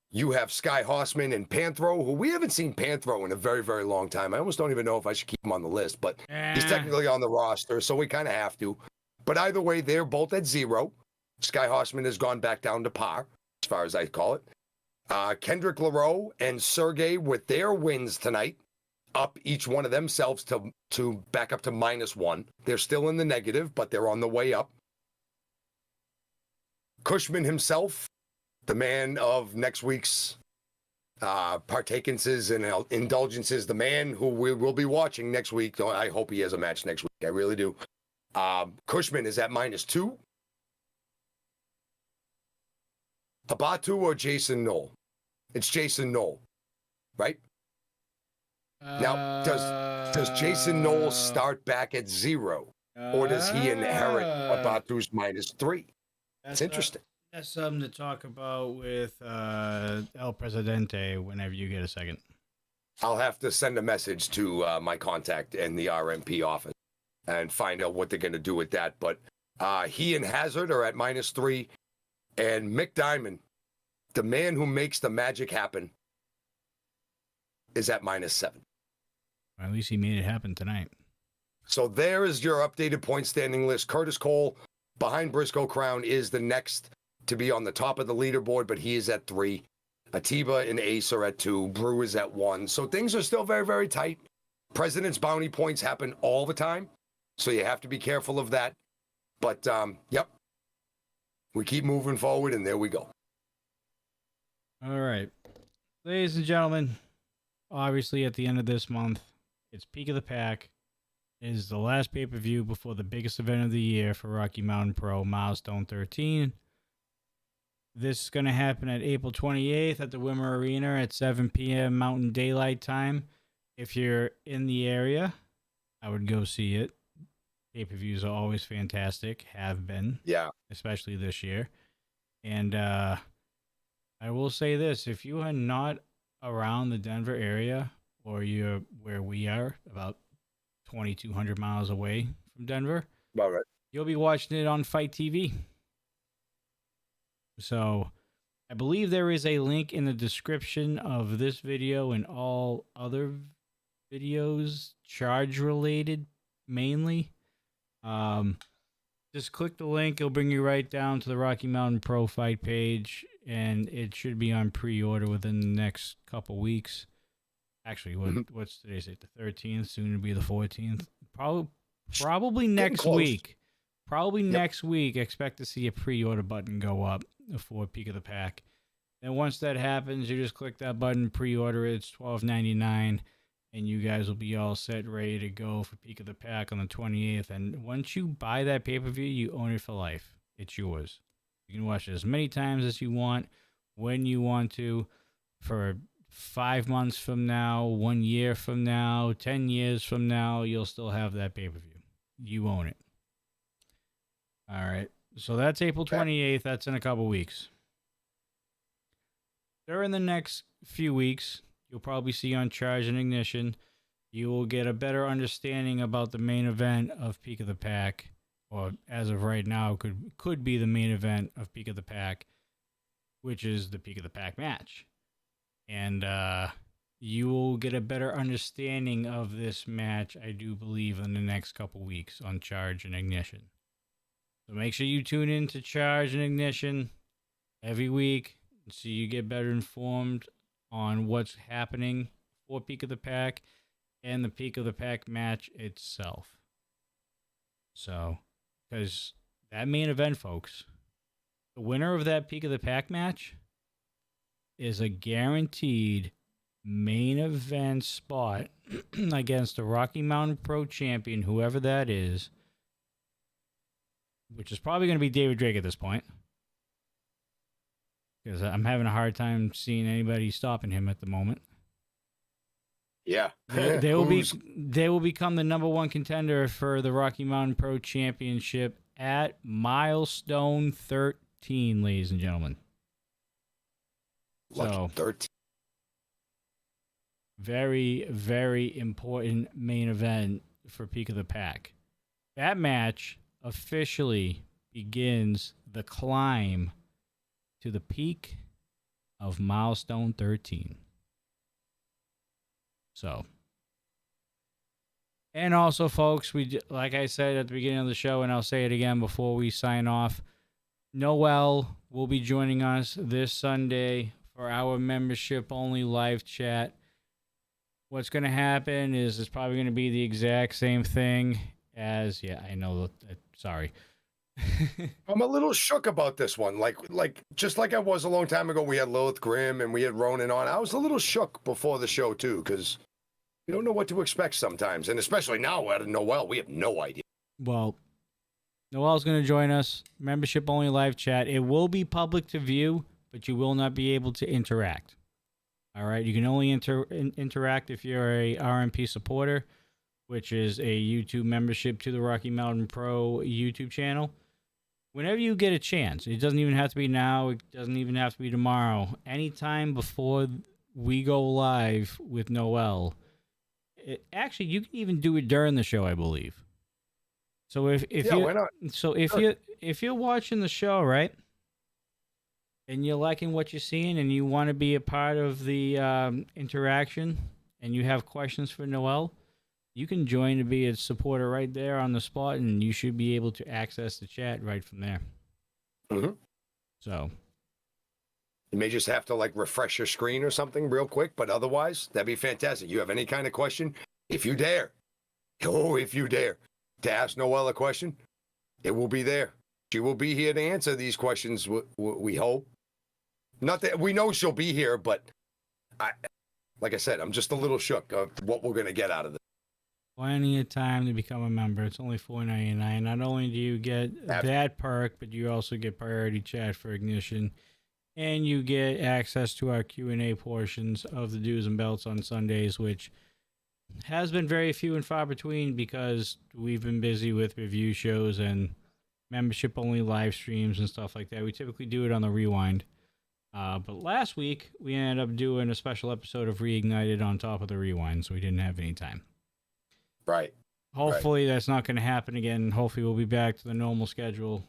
You have Sky Hossman and Panthro, who we haven't seen Panthro in a very, very long time. I almost don't even know if I should keep him on the list, but he's technically on the roster, so we kind of have to. But either way, they're both at 0. Sky Hossman has gone back down to par, as far as I call it. Kendrick LaRoe and Sergey, with their wins tonight, up each one of themselves to back up to -1. They're still in the negative, but they're on the way up. Cushman himself, the man of next week's partakences and indulgences, the man who we will be watching next week. I hope he has a match next week. I really do. Cushman is at -2. Abatu or Jason Knoll? It's Jason Knoll, right? Now, does Jason Knoll start back at 0, or does he inherit Abatu's -3? It's interesting. That's something to talk about with El Presidente whenever you get a second. I'll have to send a message to my contact in the RMP office and find out what they're going to do with that. But he and Hazard are at -3, and Mick Diamond, the man who makes the magic happen, is at -7. At least he made it happen tonight. So there is your updated point standing list. Curtis Cole, behind Briscoe Crown, is the next to be on the top of the leaderboard, but he is at 3. Atiba and Ace are at 2. Brew is at 1. So things are still very, very tight. President's bounty points happen all the time, so you have to be careful of that. But, yep, we keep moving forward, and there we go. All right. Ladies and gentlemen, obviously at the end of this month, it's Peak of the Pack. It is the last pay-per-view before the biggest event of the year for Rocky Mountain Pro, Milestone 13. This is going to happen at April 28th at the Wimmer Arena at 7 p.m. Mountain Daylight Time. If you're in the area, I would go see it. Pay-per-views are always fantastic, have been. Yeah. Especially this year. And I will say this, if you are not around the Denver area, or you're where we are, about 2,200 miles away from Denver, All right. you'll be watching it on Fite TV. So I believe there is a link in the description of this video and all other videos, charge related mainly. Just click the link. It'll bring you right down to the Rocky Mountain Pro Fite page, and it should be on pre-order within the next couple weeks. Actually, what's today's date? The 13th, soon to be the 14th. Probably next week. Probably next week. Expect to see a pre-order button go up for Peak of the Pack. Then once that happens, you just click that button, pre-order it. It's $12.99, and you guys will be all set, ready to go for Peak of the Pack on the 28th. And once you buy that pay-per-view, you own it for life. It's yours. You can watch it as many times as you want, when you want to, for 5 months from now, 1 year from now, 10 years from now, you'll still have that pay-per-view. You own it. All right. So that's April 28th. That's in a couple weeks. During the next few weeks, you'll probably see on Charge and Ignition, you will get a better understanding about the main event of Peak of the Pack, or as of right now, could be the main event of Peak of the Pack, which is the Peak of the Pack match. And you will get a better understanding of this match, I do believe, in the next couple weeks on Charge and Ignition. So make sure you tune in to Charge and Ignition every week so you get better informed on what's happening for Peak of the Pack and the Peak of the Pack match itself. So, because that main event, folks, the winner of that Peak of the Pack match is a guaranteed main event spot against the Rocky Mountain Pro champion, whoever that is, which is probably going to be David Drake at this point, because I'm having a hard time seeing anybody stopping him at the moment. Yeah. They will become the number one contender for the Rocky Mountain Pro Championship at milestone 13, ladies and gentlemen. So, 13. Very, very important main event for Peak of the Pack. That match officially begins the climb to the peak of milestone 13. So, and also, folks, like I said at the beginning of the show, and I'll say it again before we sign off, Noel will be joining us this Sunday for our membership-only live chat. What's going to happen is it's probably going to be the exact same thing as, I know, sorry. I'm a little shook about this one. Just like I was a long time ago, we had Lilith Grimm and we had Ronan on. I was a little shook before the show, too, because we don't know what to expect sometimes. And especially now out of Noel, we have no idea. Well, Noel's going to join us. Membership-only live chat. It will be public to view, but you will not be able to interact. All right? You can only interact if you're a RMP supporter, which is a YouTube membership to the Rocky Mountain Pro YouTube channel. Whenever you get a chance, it doesn't even have to be now, it doesn't even have to be tomorrow. Anytime before we go live with Noel, actually, you can even do it during the show, I believe. So why not? So if you're watching the show, right, and you're liking what you're seeing, and you want to be a part of the interaction, and you have questions for Noel, you can join to be a supporter right there on the spot, and you should be able to access the chat right from there. Mm-hmm. So you may just have to refresh your screen or something real quick, but otherwise, that'd be fantastic. You have any kind of question, if you dare, to ask Noelle a question, it will be there. She will be here to answer these questions, we hope. Not that we know she'll be here, but like I said, I'm just a little shook of what we're going to get out of this. Plenty of time to become a member. It's only $4.99. Not only do you get that perk, but you also get priority chat for Ignition, and you get access to our Q&A portions of the Do's and Belts on Sundays, which has been very few and far between because we've been busy with review shows and membership-only live streams and stuff like that. We typically do it on the Rewind. But last week, we ended up doing a special episode of Reignited on top of the Rewind, so we didn't have any time. Right. Hopefully that's not going to happen again. Hopefully we'll be back to the normal schedule,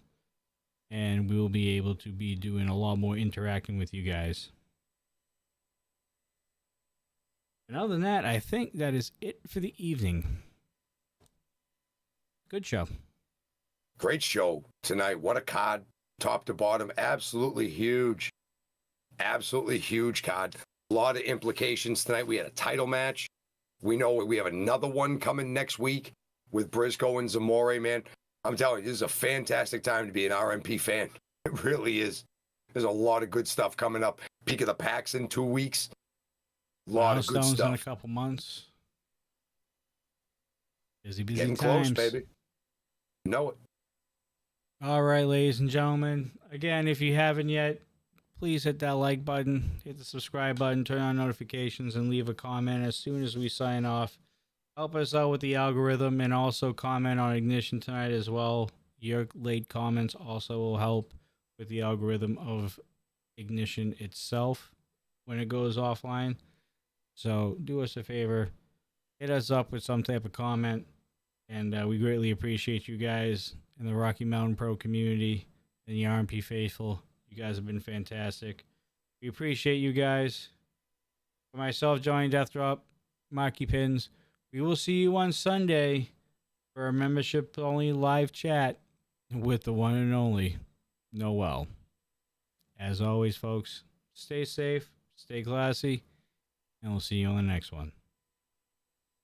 and we'll be able to be doing a lot more interacting with you guys. And other than that, I think that is it for the evening. Good show. Great show tonight. What a card, top to bottom. Absolutely huge card. A lot of implications tonight. We had a title match. We know we have another one coming next week with Briscoe and Zamore, man. I'm telling you, this is a fantastic time to be an RMP fan. It really is. There's a lot of good stuff coming up. Peak of the Packs in 2 weeks. A lot of good stuff. In a couple months. Busy Getting times. close, baby. Know it. All right, ladies and gentlemen. Again, if you haven't yet, please hit that like button, hit the subscribe button, turn on notifications, and leave a comment as soon as we sign off. Help us out with the algorithm, and also comment on Ignition tonight as well. Your late comments also will help with the algorithm of Ignition itself when it goes offline. So do us a favor, hit us up with some type of comment, and we greatly appreciate you guys in the Rocky Mountain Pro community and the RMP faithful. You guys have been fantastic. We appreciate you guys. For myself, Johnny Deathdrop, Marky Pins, we will see you on Sunday for a membership-only live chat with the one and only Noel. As always, folks, stay safe, stay classy, and we'll see you on the next one.